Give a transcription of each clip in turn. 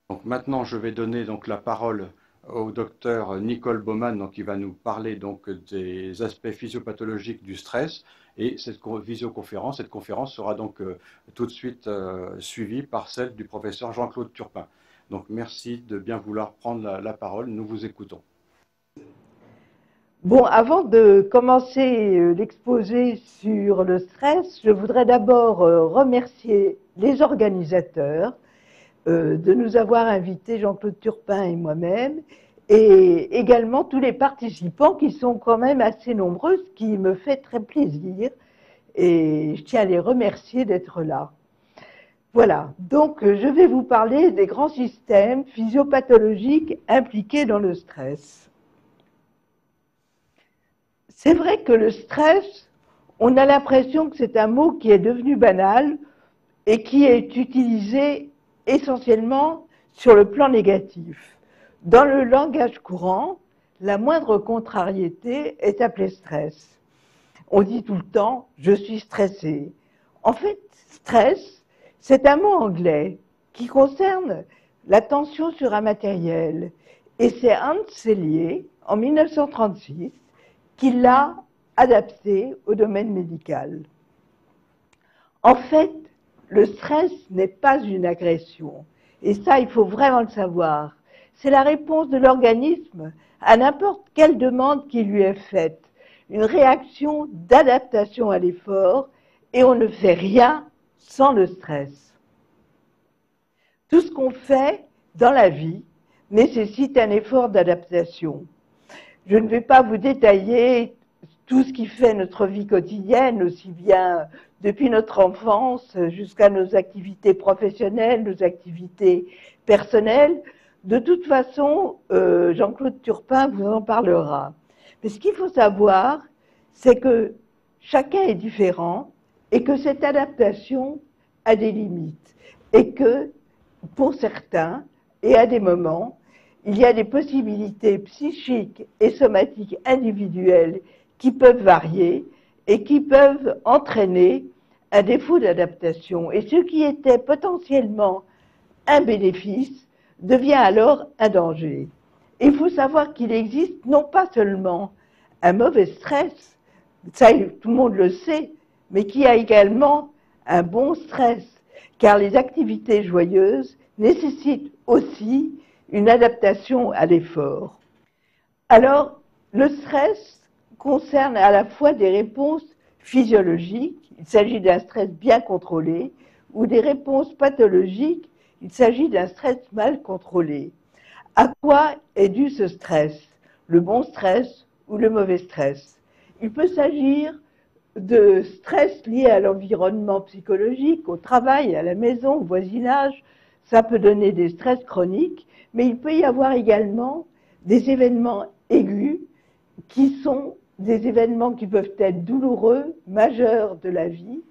Donc maintenant, je vais donner donc la parole au docteur Nicole Baumann, donc, qui va nous parler donc, des aspects physiopathologiques du stress. Et cette cette conférence sera donc tout de suite suivie par celle du professeur Jean-Claude Turpin. Donc merci de bien vouloir prendre la parole. Nous vous écoutons. Bon, avant de commencer l'exposé sur le stress, je voudrais d'abord remercier les organisateurs de nous avoir invités, Jean-Claude Turpin et moi-même, et également tous les participants qui sont quand même assez nombreux, ce qui me fait très plaisir, et je tiens à les remercier d'être là. Voilà, donc je vais vous parler des grands systèmes physiopathologiques impliqués dans le stress. C'est vrai que le stress, on a l'impression que c'est un mot qui est devenu banal et qui est utilisé essentiellement sur le plan négatif. Dans le langage courant, la moindre contrariété est appelée stress. On dit tout le temps « je suis stressé ». En fait, stress, c'est un mot anglais qui concerne la tension sur un matériel. Et c'est Hans Selye, en 1936, qui l'a adapté au domaine médical. En fait, le stress n'est pas une agression. Et ça, il faut vraiment le savoir. C'est la réponse de l'organisme à n'importe quelle demande qui lui est faite. Une réaction d'adaptation à l'effort, et on ne fait rien sans le stress. Tout ce qu'on fait dans la vie nécessite un effort d'adaptation. Je ne vais pas vous détailler tout ce qui fait notre vie quotidienne, aussi bien depuis notre enfance jusqu'à nos activités professionnelles, nos activités personnelles. De toute façon, Jean-Claude Turpin vous en parlera. Mais ce qu'il faut savoir, c'est que chacun est différent et que cette adaptation a des limites. Et que, pour certains, et à des moments, il y a des possibilités psychiques et somatiques individuelles qui peuvent varier et qui peuvent entraîner un défaut d'adaptation. Et ce qui était potentiellement un bénéfice devient alors un danger. Et il faut savoir qu'il existe non pas seulement un mauvais stress, ça tout le monde le sait, mais qu'il y a également un bon stress, car les activités joyeuses nécessitent aussi une adaptation à l'effort. Alors, le stress concerne à la fois des réponses physiologiques, il s'agit d'un stress bien contrôlé, ou des réponses pathologiques, il s'agit d'un stress mal contrôlé. À quoi est dû ce stress? Le bon stress ou le mauvais stress? Il peut s'agir de stress lié à l'environnement psychologique, au travail, à la maison, au voisinage. Ça peut donner des stress chroniques, mais il peut y avoir également des événements aigus qui sont des événements qui peuvent être douloureux, majeurs de la vie,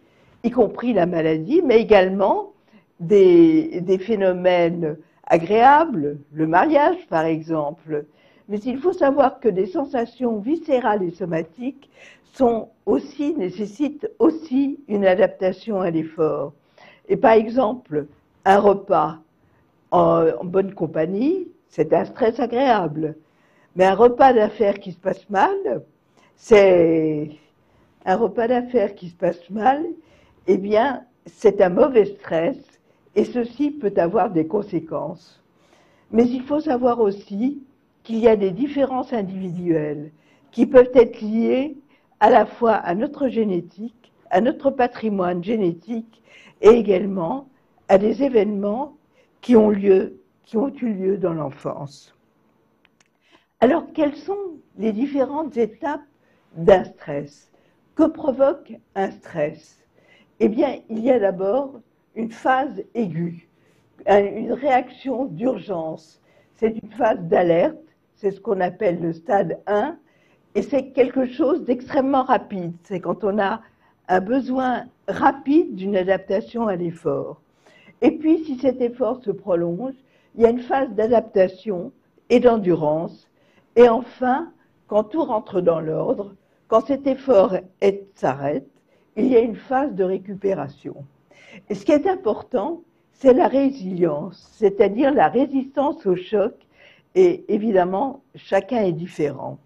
y compris la maladie, mais également des phénomènes agréables, le mariage par exemple. Mais il faut savoir que des sensations viscérales et somatiques nécessitent aussi une adaptation à l'effort. Et par exemple, un repas en bonne compagnie, c'est un stress agréable. Mais un repas d'affaires qui se passe mal, c'est un repas d'affaires qui se passe mal, eh bien, c'est un mauvais stress et ceci peut avoir des conséquences. Mais il faut savoir aussi qu'il y a des différences individuelles qui peuvent être liées à la fois à notre génétique, à notre patrimoine génétique et également à des événements qui ont eu lieu dans l'enfance. Alors, quelles sont les différentes étapes d'un stress? Que provoque un stress? Eh bien, il y a d'abord une phase aiguë, une réaction d'urgence. C'est une phase d'alerte, c'est ce qu'on appelle le stade 1, et c'est quelque chose d'extrêmement rapide. C'est quand on a un besoin rapide d'une adaptation à l'effort. Et puis, si cet effort se prolonge, il y a une phase d'adaptation et d'endurance. Et enfin, quand tout rentre dans l'ordre, quand cet effort s'arrête, il y a une phase de récupération. Et ce qui est important, c'est la résilience, c'est-à-dire la résistance au choc, et évidemment, chacun est différent.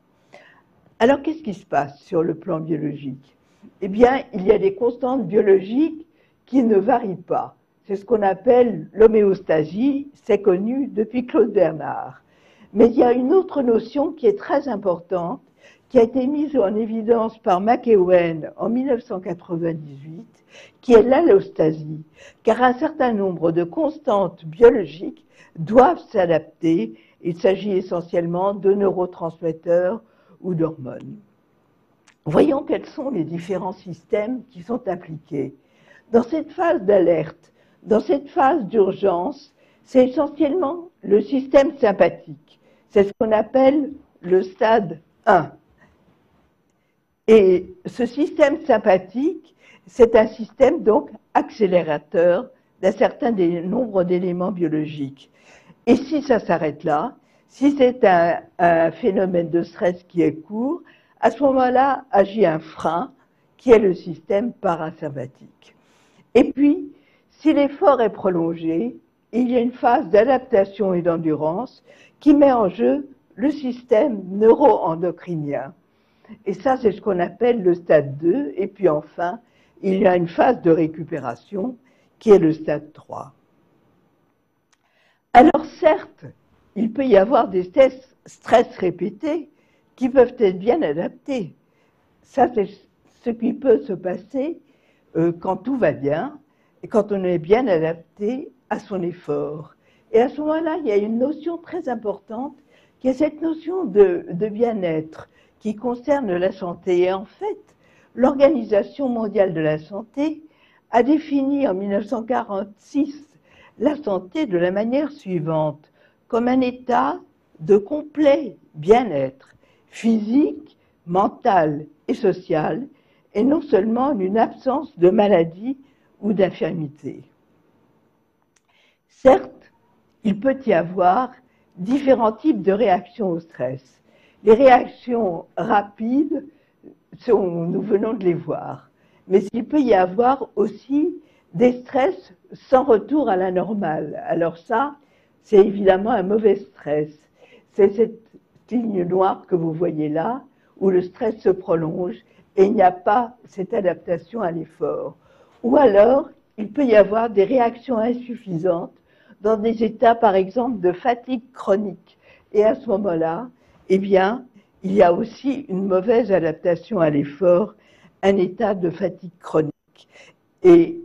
Alors, qu'est-ce qui se passe sur le plan biologique? Eh bien, il y a des constantes biologiques qui ne varient pas. C'est ce qu'on appelle l'homéostasie, c'est connu depuis Claude Bernard. Mais il y a une autre notion qui est très importante, qui a été mise en évidence par McEwen en 1998, qui est l'allostasie, car un certain nombre de constantes biologiques doivent s'adapter. Il s'agit essentiellement de neurotransmetteurs ou d'hormones. Voyons quels sont les différents systèmes qui sont impliqués. Dans cette phase d'alerte, dans cette phase d'urgence, c'est essentiellement le système sympathique. C'est ce qu'on appelle le stade 1. Et ce système sympathique, c'est un système donc accélérateur d'un certain nombre d'éléments biologiques. Et si ça s'arrête là, si c'est un phénomène de stress qui est court, à ce moment-là agit un frein qui est le système parasympathique. Et puis, si l'effort est prolongé, il y a une phase d'adaptation et d'endurance qui met en jeu le système neuro-endocrinien. Et ça, c'est ce qu'on appelle le stade 2. Et puis enfin, il y a une phase de récupération qui est le stade 3. Alors certes, il peut y avoir des stress répétés qui peuvent être bien adaptés. Ça, c'est ce qui peut se passer quand tout va bien et quand on est bien adapté à son effort. Et à ce moment-là, il y a une notion très importante qui est cette notion de bien-être qui concerne la santé. Et en fait, l'Organisation mondiale de la santé a défini en 1946 la santé de la manière suivante, comme un état de complet bien-être physique, mental et social, et non seulement une absence de maladie ou d'infirmité. Certes, il peut y avoir différents types de réactions au stress. Les réactions rapides, nous venons de les voir, mais il peut y avoir aussi des stress sans retour à la normale. Alors ça, c'est évidemment un mauvais stress. C'est cette ligne noire que vous voyez là, où le stress se prolonge et il n'y a pas cette adaptation à l'effort. Ou alors, il peut y avoir des réactions insuffisantes dans des états, par exemple, de fatigue chronique. Et à ce moment-là, eh bien, il y a aussi une mauvaise adaptation à l'effort, un état de fatigue chronique. Et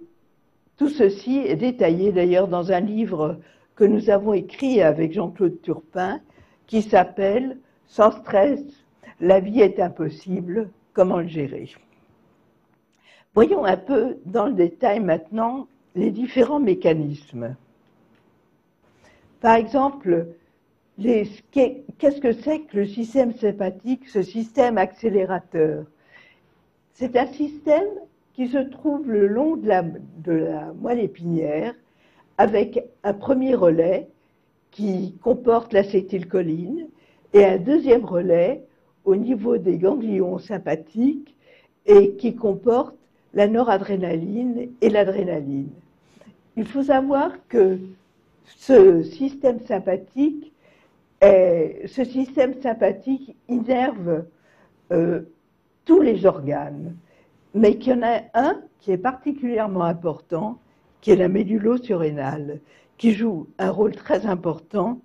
tout ceci est détaillé d'ailleurs dans un livre que nous avons écrit avec Jean-Claude Turpin, qui s'appelle « Sans stress, la vie est impossible, comment le gérer ?» Voyons un peu dans le détail maintenant les différents mécanismes. Par exemple, qu'est-ce que c'est que le système sympathique, ce système accélérateur? C'est un système qui se trouve le long de la moelle épinière avec un premier relais qui comporte l'acétylcholine et un deuxième relais au niveau des ganglions sympathiques et qui comporte la noradrénaline et l'adrénaline. Il faut savoir que ce système sympathique innerve tous les organes, mais qu'il y en a un qui est particulièrement important, qui est la médullo-surrénale, qui joue un rôle très important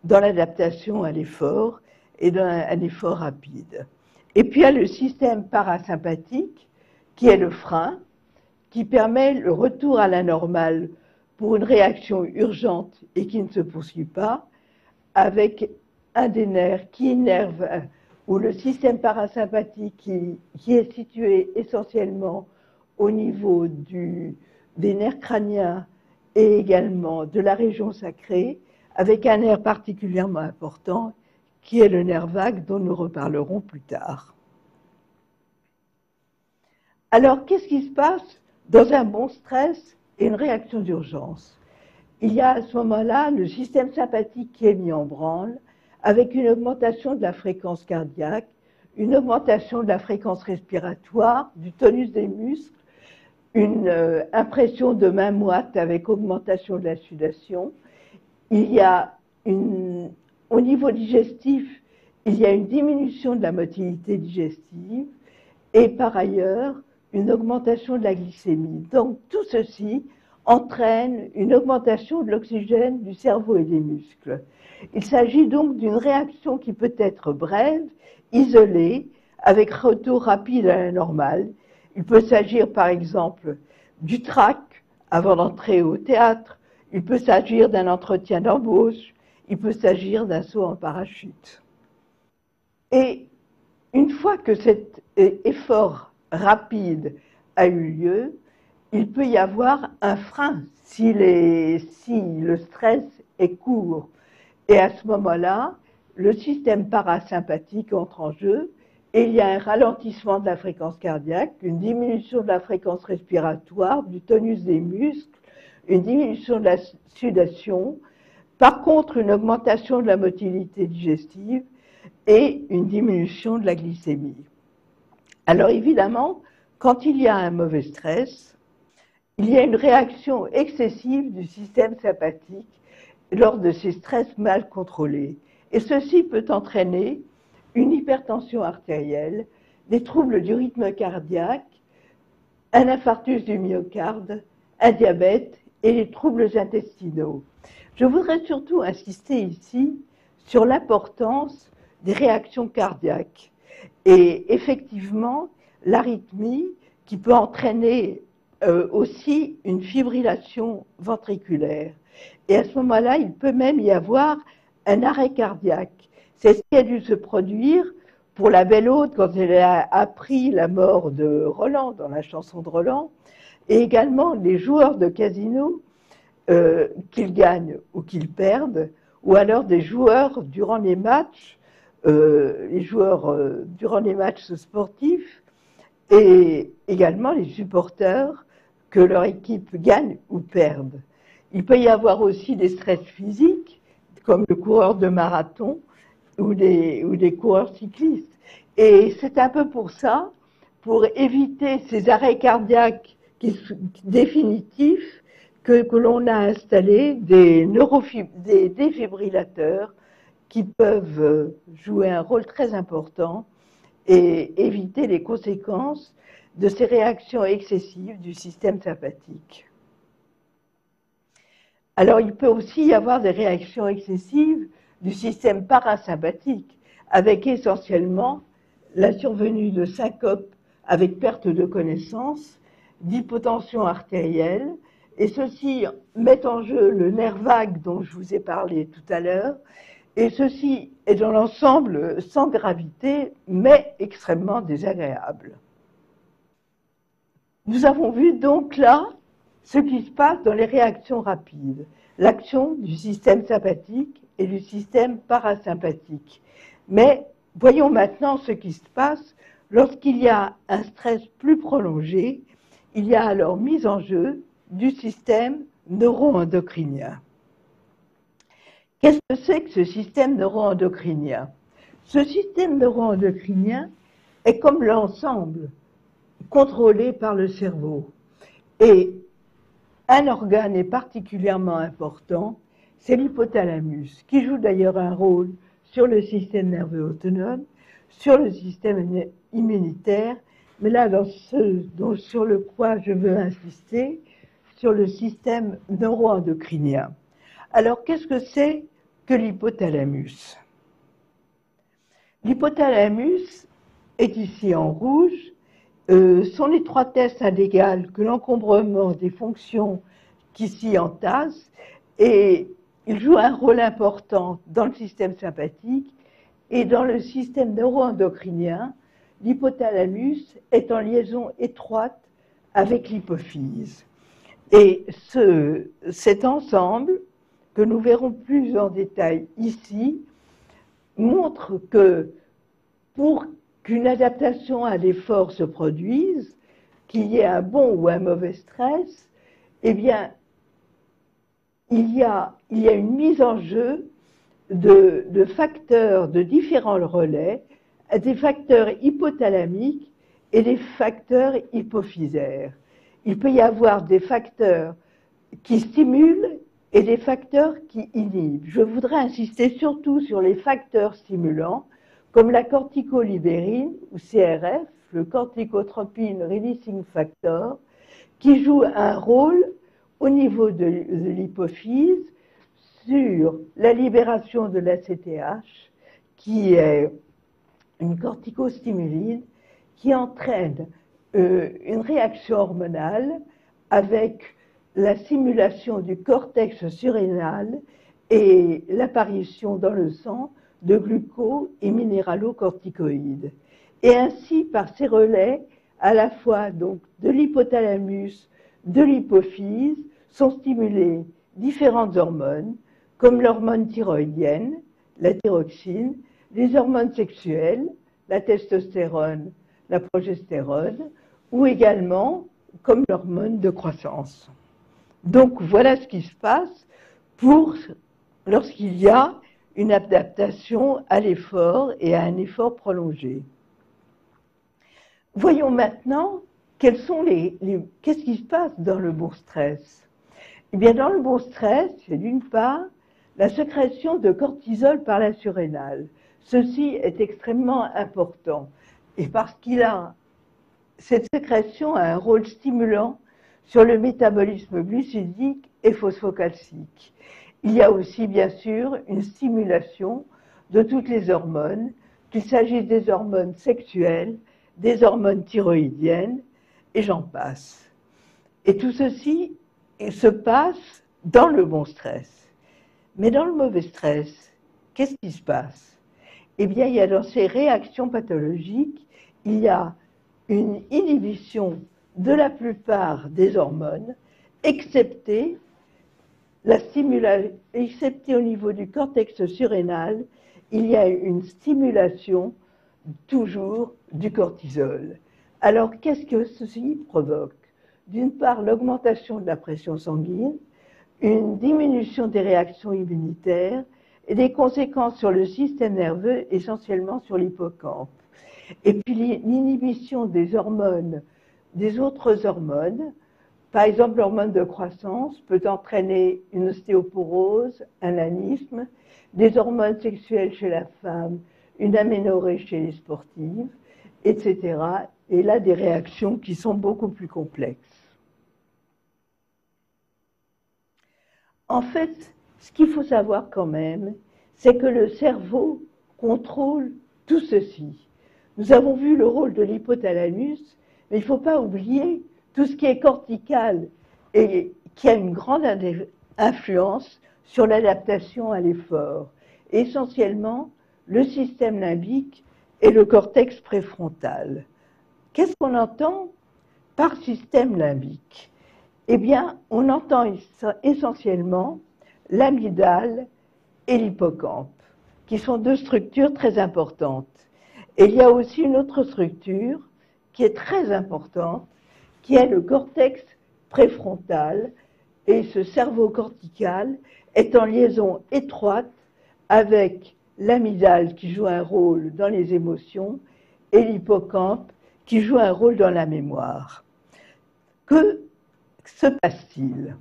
dans l'adaptation à l'effort et dans un effort rapide. Et puis il y a le système parasympathique, qui est le frein, qui permet le retour à la normale pour une réaction urgente et qui ne se poursuit pas, avec un des nerfs qui innerve, ou le système parasympathique qui est situé essentiellement au niveau des nerfs crâniens et également de la région sacrée, avec un nerf particulièrement important qui est le nerf vague dont nous reparlerons plus tard. Alors, qu'est-ce qui se passe dans un bon stress et une réaction d'urgence? Il y a à ce moment-là le système sympathique qui est mis en branle avec une augmentation de la fréquence cardiaque, une augmentation de la fréquence respiratoire, du tonus des muscles, une impression de main moite avec augmentation de la sudation. Il y a au niveau digestif, il y a une diminution de la motilité digestive et par ailleurs une augmentation de la glycémie. Donc tout ceci entraîne une augmentation de l'oxygène du cerveau et des muscles. Il s'agit donc d'une réaction qui peut être brève, isolée, avec retour rapide à la normale. Il peut s'agir par exemple du trac avant d'entrer au théâtre, il peut s'agir d'un entretien d'embauche, il peut s'agir d'un saut en parachute. Et une fois que cet effort rapide a eu lieu, il peut y avoir un frein si le stress est court. Et à ce moment-là, le système parasympathique entre en jeu et il y a un ralentissement de la fréquence cardiaque, une diminution de la fréquence respiratoire, du tonus des muscles, une diminution de la sudation, par contre une augmentation de la motilité digestive et une diminution de la glycémie. Alors évidemment, quand il y a un mauvais stress, il y a une réaction excessive du système sympathique lors de ces stress mal contrôlés. Et ceci peut entraîner une hypertension artérielle, des troubles du rythme cardiaque, un infarctus du myocarde, un diabète et les troubles intestinaux. Je voudrais surtout insister ici sur l'importance des réactions cardiaques et effectivement l'arythmie qui peut entraîner aussi une fibrillation ventriculaire. Et à ce moment-là, il peut même y avoir un arrêt cardiaque. C'est ce qui a dû se produire pour la Belle Hôte quand elle a appris la mort de Roland dans la chanson de Roland, et également les joueurs de casino, qu'ils gagnent ou qu'ils perdent, ou alors des joueurs durant les matchs, durant les matchs sportifs, et également les supporters que leur équipe gagne ou perde. Il peut y avoir aussi des stress physiques, comme le coureur de marathon ou des coureurs cyclistes. Et c'est un peu pour ça, pour éviter ces arrêts cardiaques définitifs, que l'on a installé des défibrillateurs qui peuvent jouer un rôle très important et éviter les conséquences de ces réactions excessives du système sympathique. Alors, il peut aussi y avoir des réactions excessives du système parasympathique, avec essentiellement la survenue de syncopes avec perte de connaissance, d'hypotension artérielle, et ceci met en jeu le nerf vague dont je vous ai parlé tout à l'heure, et ceci est dans l'ensemble sans gravité, mais extrêmement désagréable. Nous avons vu donc là ce qui se passe dans les réactions rapides, l'action du système sympathique et du système parasympathique. Mais voyons maintenant ce qui se passe lorsqu'il y a un stress plus prolongé. Il y a alors mise en jeu du système neuro-endocrinien. Qu'est-ce que c'est que ce système neuro-endocrinien? Ce système neuro-endocrinien est comme l'ensemble contrôlé par le cerveau. Et un organe est particulièrement important, c'est l'hypothalamus, qui joue d'ailleurs un rôle sur le système nerveux autonome, sur le système immunitaire, mais là, sur le quoi je veux insister, sur le système neuro-endocrinien. Alors, qu'est-ce que c'est que l'hypothalamus? L'hypothalamus est ici en rouge. Son étroitesse a d'égal que l'encombrement des fonctions qui s'y entassent, et il joue un rôle important dans le système sympathique et dans le système neuro-endocrinien. L'hypothalamus est en liaison étroite avec l'hypophyse. Et cet ensemble, que nous verrons plus en détail ici, montre que pour qu'une adaptation à l'effort se produise, qu'il y ait un bon ou un mauvais stress, eh bien, il y a une mise en jeu de facteurs de différents relais, des facteurs hypothalamiques et des facteurs hypophysaires. il peut y avoir des facteurs qui stimulent et des facteurs qui inhibent. Je voudrais insister surtout sur les facteurs stimulants, comme la corticolibérine, ou CRF, le corticotropin releasing factor, qui joue un rôle au niveau de l'hypophyse sur la libération de l'ACTH, qui est une corticostimuline qui entraîne une réaction hormonale avec la stimulation du cortex surrénal et l'apparition dans le sang de gluco- et minéralocorticoïdes. Et ainsi, par ces relais, à la fois donc de l'hypothalamus, de l'hypophyse, sont stimulées différentes hormones, comme l'hormone thyroïdienne, la thyroxine, les hormones sexuelles, la testostérone, la progestérone, ou également comme l'hormone de croissance. Donc voilà ce qui se passe lorsqu'il y a une adaptation à l'effort et à un effort prolongé. Voyons maintenant qu'est-ce qui se passe dans le bon stress. Eh bien, dans le bon stress, c'est d'une part la sécrétion de cortisol par la surrénale. Ceci est extrêmement important et parce cette sécrétion a un rôle stimulant sur le métabolisme glucidique et phosphocalcique. Il y a aussi, bien sûr, une stimulation de toutes les hormones, qu'il s'agisse des hormones sexuelles, des hormones thyroïdiennes, et j'en passe. Et tout ceci se passe dans le bon stress. Mais dans le mauvais stress, qu'est-ce qui se passe? Eh bien, il y a dans ces réactions pathologiques, il y a une inhibition de la plupart des hormones, excepté au niveau du cortex surrénal, il y a une stimulation toujours du cortisol. Alors, qu'est-ce que ceci provoque? D'une part, l'augmentation de la pression sanguine, une diminution des réactions immunitaires et des conséquences sur le système nerveux, essentiellement sur l'hippocampe. Et puis l'inhibition des hormones, des autres hormones, par exemple l'hormone de croissance peut entraîner une ostéoporose, un nanisme, des hormones sexuelles chez la femme, une aménorrhée chez les sportives, etc. Et là, des réactions qui sont beaucoup plus complexes. En fait, ce qu'il faut savoir quand même, c'est que le cerveau contrôle tout ceci. Nous avons vu le rôle de l'hypothalamus, mais il ne faut pas oublier tout ce qui est cortical et qui a une grande influence sur l'adaptation à l'effort. Essentiellement, le système limbique et le cortex préfrontal. Qu'est-ce qu'on entend par système limbique? Eh bien, on entend essentiellement l'amygdale et l'hippocampe, qui sont deux structures très importantes. Et il y a aussi une autre structure qui est très importante, qui est le cortex préfrontal, et ce cerveau cortical est en liaison étroite avec l'amygdale qui joue un rôle dans les émotions et l'hippocampe qui joue un rôle dans la mémoire. Que se passe-t-il?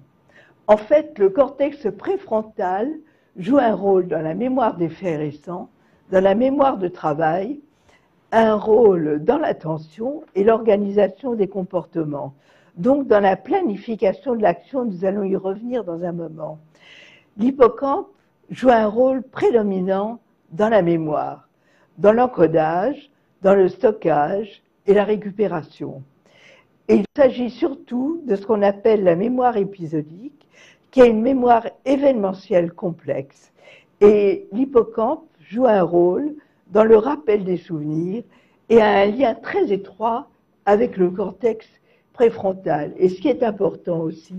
En fait, le cortex préfrontal joue un rôle dans la mémoire des faits récents, dans la mémoire de travail, un rôle dans l'attention et l'organisation des comportements. Donc, dans la planification de l'action, nous allons y revenir dans un moment. L'hippocampe joue un rôle prédominant dans la mémoire, dans l'encodage, dans le stockage et la récupération. Et il s'agit surtout de ce qu'on appelle la mémoire épisodique, qui est une mémoire événementielle complexe. Et l'hippocampe joue un rôle dans le rappel des souvenirs et a un lien très étroit avec le cortex préfrontal. Et ce qui est important aussi,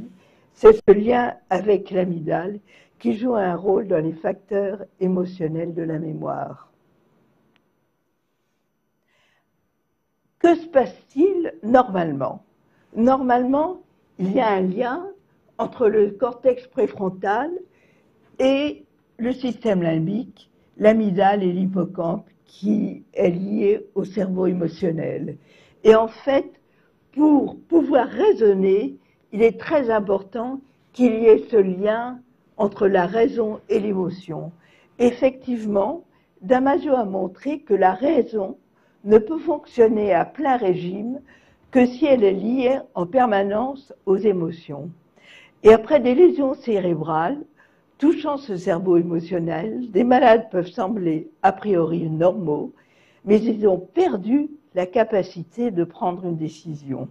c'est ce lien avec l'amygdale qui joue un rôle dans les facteurs émotionnels de la mémoire. Que se passe-t-il normalement? Normalement, il y a un lien entre le cortex préfrontal et le système limbique, l'amygdale et l'hippocampe, qui est lié au cerveau émotionnel. Et en fait, pour pouvoir raisonner, il est très important qu'il y ait ce lien entre la raison et l'émotion. Effectivement, Damasio a montré que la raison ne peut fonctionner à plein régime que si elle est liée en permanence aux émotions. Et après des lésions cérébrales touchant ce cerveau émotionnel, des malades peuvent sembler a priori normaux, mais ils ont perdu la capacité de prendre une décision.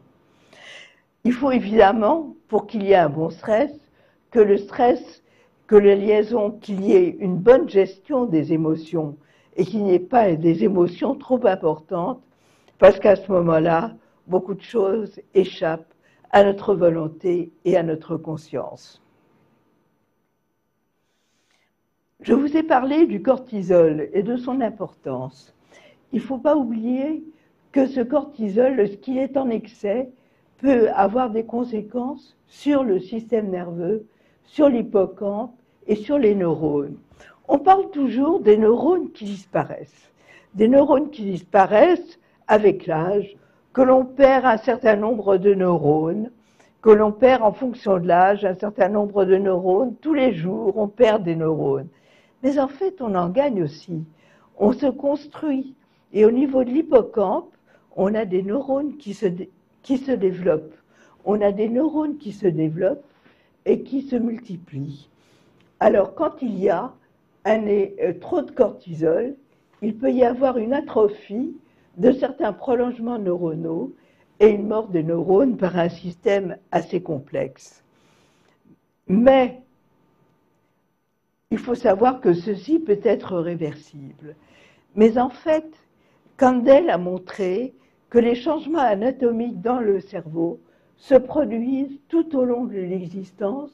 Il faut évidemment, pour qu'il y ait un bon stress, que la liaison, qu'il y ait une bonne gestion des émotions et qu'il n'y ait pas des émotions trop importantes, parce qu'à ce moment-là, beaucoup de choses échappent à notre volonté et à notre conscience. Je vous ai parlé du cortisol et de son importance. Il ne faut pas oublier que ce cortisol, lorsqu'il est en excès, peut avoir des conséquences sur le système nerveux, sur l'hippocampe et sur les neurones. On parle toujours des neurones qui disparaissent. Des neurones qui disparaissent avec l'âge, que l'on perd un certain nombre de neurones, que l'on perd en fonction de l'âge un certain nombre de neurones. Tous les jours, on perd des neurones. Mais en fait, on en gagne aussi. On se construit. Et au niveau de l'hippocampe, on a des neurones qui se développent. On a des neurones qui se développent et qui se multiplient. Alors, quand il y a trop de cortisol, il peut y avoir une atrophie de certains prolongements neuronaux et une mort des neurones par un système assez complexe. Mais il faut savoir que ceci peut être réversible. Mais en fait, Kandel a montré que les changements anatomiques dans le cerveau se produisent tout au long de l'existence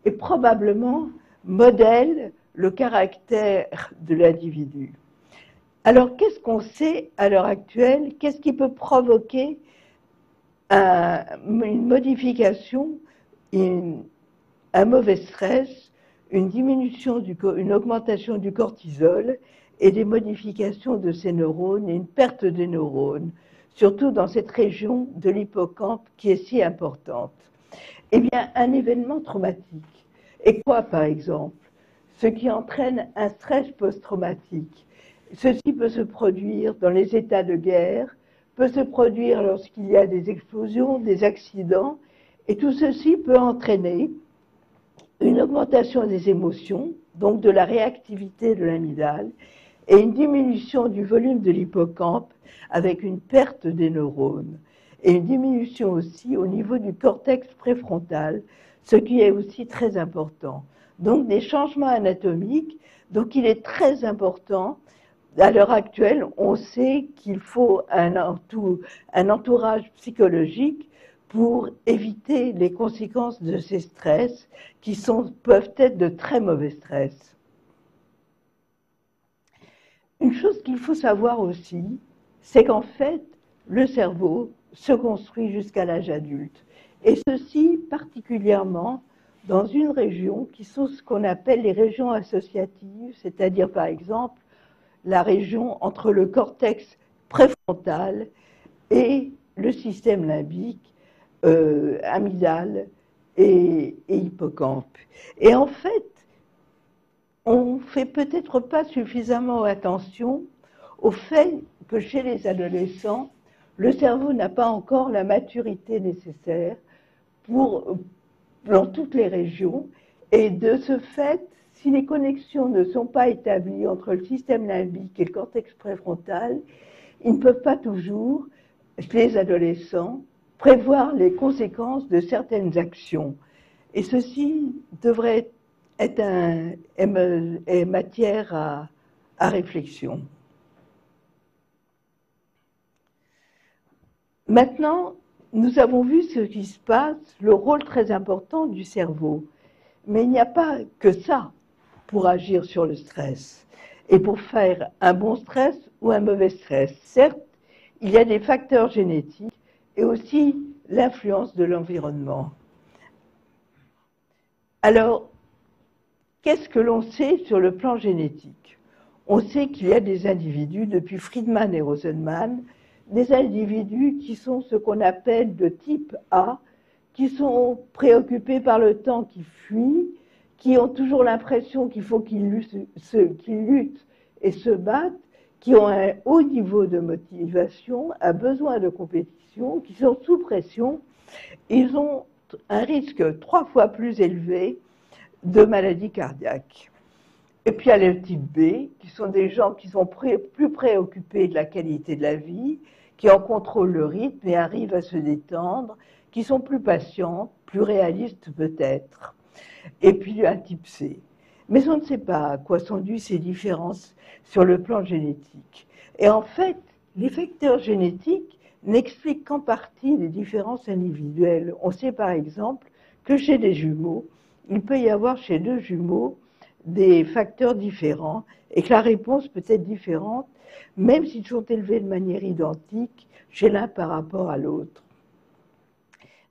et probablement modèlent le caractère de l'individu. Alors, qu'est-ce qu'on sait à l'heure actuelle? Qu'est-ce qui peut provoquer une modification, un mauvais stress, une augmentation du cortisol et des modifications de ces neurones et une perte des neurones, surtout dans cette région de l'hippocampe qui est si importante? Eh bien, un événement traumatique. Et quoi, par exemple? Ce qui entraîne un stress post-traumatique. Ceci peut se produire dans les états de guerre, peut se produire lorsqu'il y a des explosions, des accidents, et tout ceci peut entraîner une augmentation des émotions, donc de la réactivité de l'amygdale, et une diminution du volume de l'hippocampe avec une perte des neurones, et une diminution aussi au niveau du cortex préfrontal, ce qui est aussi très important. Donc des changements anatomiques, donc il est très important. À l'heure actuelle, on sait qu'il faut un entourage psychologique pour éviter les conséquences de ces stress qui peuvent être de très mauvais stress. Une chose qu'il faut savoir aussi, c'est qu'en fait, le cerveau se construit jusqu'à l'âge adulte. Et ceci particulièrement dans une région qui sont ce qu'on appelle les régions associatives, c'est-à-dire par exemple la région entre le cortex préfrontal et le système limbique, amygdale et hippocampe. Et en fait, on ne fait peut-être pas suffisamment attention au fait que chez les adolescents, le cerveau n'a pas encore la maturité nécessaire dans toutes les régions. Et de ce fait, si les connexions ne sont pas établies entre le système limbique et le cortex préfrontal, ils ne peuvent pas toujours, les adolescents, prévoir les conséquences de certaines actions. Et ceci devrait être matière à réflexion. Maintenant, nous avons vu ce qui se passe, le rôle très important du cerveau. Mais il n'y a pas que ça pour agir sur le stress et pour faire un bon stress ou un mauvais stress. Certes, il y a des facteurs génétiques et aussi l'influence de l'environnement. Alors, qu'est-ce que l'on sait sur le plan génétique? On sait qu'il y a des individus, depuis Friedman et Rosenman, des individus qui sont ce qu'on appelle de type A, qui sont préoccupés par le temps qui fuit, qui ont toujours l'impression qu'il faut qu'ils luttent et se battent, qui ont un haut niveau de motivation, un besoin de compétition, qui sont sous pression. Ils ont un risque 3 fois plus élevé de maladie cardiaque. Et puis il y a le type B, qui sont des gens qui sont plus préoccupés de la qualité de la vie, qui en contrôlent le rythme et arrivent à se détendre, qui sont plus patients, plus réalistes peut-être. Et puis un type C. Mais on ne sait pas à quoi sont dues ces différences sur le plan génétique. Et en fait, les facteurs génétiques n'expliquent qu'en partie les différences individuelles. On sait par exemple que chez des jumeaux, il peut y avoir chez 2 jumeaux des facteurs différents et que la réponse peut être différente, même s'ils sont élevés de manière identique chez l'un par rapport à l'autre.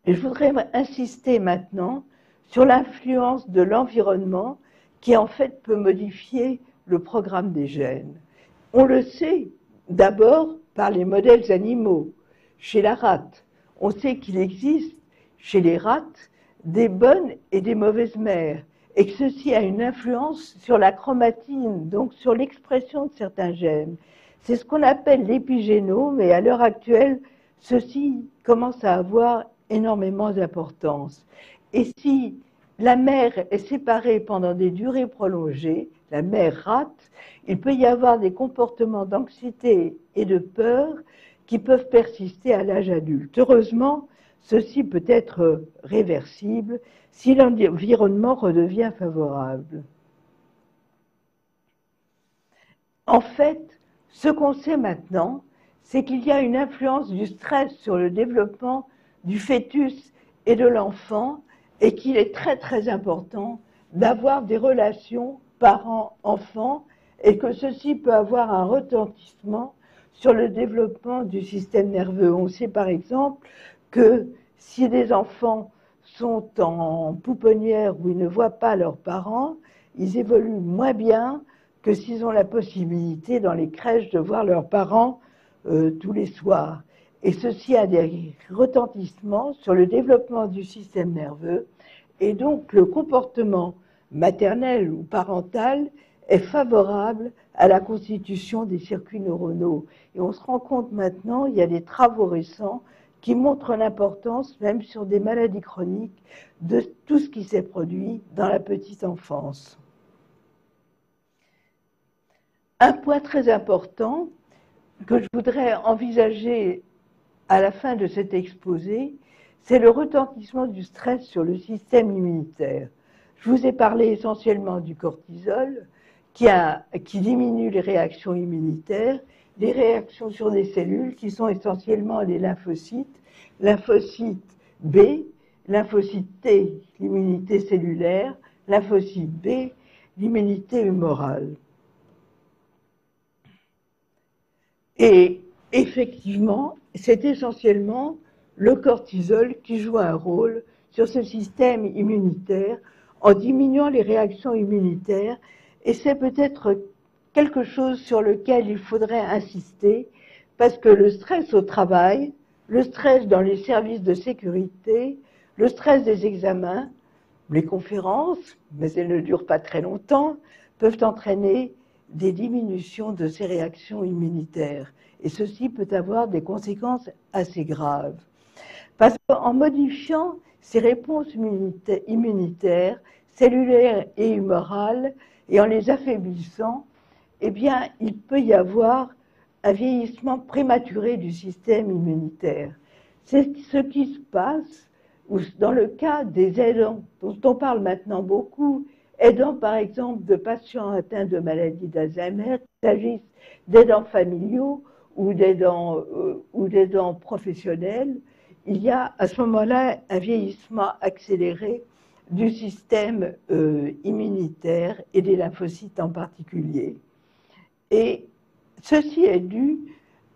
Et je voudrais insister maintenant sur l'influence de l'environnement qui en fait peut modifier le programme des gènes. On le sait d'abord par les modèles animaux. Chez la rate, on sait qu'il existe chez les rates des bonnes et des mauvaises mères et que ceci a une influence sur la chromatine, donc sur l'expression de certains gènes. C'est ce qu'on appelle l'épigénome et à l'heure actuelle, ceci commence à avoir énormément d'importance. Et si la mère est séparée pendant des durées prolongées, la mère rate, il peut y avoir des comportements d'anxiété et de peur qui peuvent persister à l'âge adulte. Heureusement, ceci peut être réversible si l'environnement redevient favorable. En fait, ce qu'on sait maintenant, c'est qu'il y a une influence du stress sur le développement du fœtus et de l'enfant et qu'il est très très important d'avoir des relations parents-enfants et que ceci peut avoir un retentissement sur le développement du système nerveux. On sait par exemple que si des enfants sont en pouponnière où ils ne voient pas leurs parents, ils évoluent moins bien que s'ils ont la possibilité dans les crèches de voir leurs parents tous les soirs. Et ceci a des retentissements sur le développement du système nerveux et donc le comportement maternel ou parental est favorable à la constitution des circuits neuronaux. Et on se rend compte maintenant, il y a des travaux récents qui montrent l'importance, même sur des maladies chroniques, de tout ce qui s'est produit dans la petite enfance. Un point très important que je voudrais envisager à la fin de cet exposé, c'est le retentissement du stress sur le système immunitaire. Je vous ai parlé essentiellement du cortisol, qui diminue les réactions immunitaires, les réactions sur des cellules qui sont essentiellement les lymphocytes B, lymphocyte T, l'immunité cellulaire, lymphocyte B, l'immunité humorale. Et effectivement, c'est essentiellement le cortisol qui joue un rôle sur ce système immunitaire en diminuant les réactions immunitaires. Et c'est peut-être quelque chose sur lequel il faudrait insister, parce que le stress au travail, le stress dans les services de sécurité, le stress des examens, les conférences, mais elles ne durent pas très longtemps, peuvent entraîner des diminutions de ces réactions immunitaires. Et ceci peut avoir des conséquences assez graves. Parce qu'en modifiant ces réponses immunitaires, cellulaires et humorales, et en les affaiblissant, eh bien, il peut y avoir un vieillissement prématuré du système immunitaire. C'est ce qui se passe dans le cas des aidants, dont on parle maintenant beaucoup, aidants par exemple de patients atteints de maladie d'Alzheimer, qu'il s'agisse d'aidants familiaux ou d'aidants professionnels, il y a à ce moment-là un vieillissement accéléré du système immunitaire et des lymphocytes en particulier. Et ceci est dû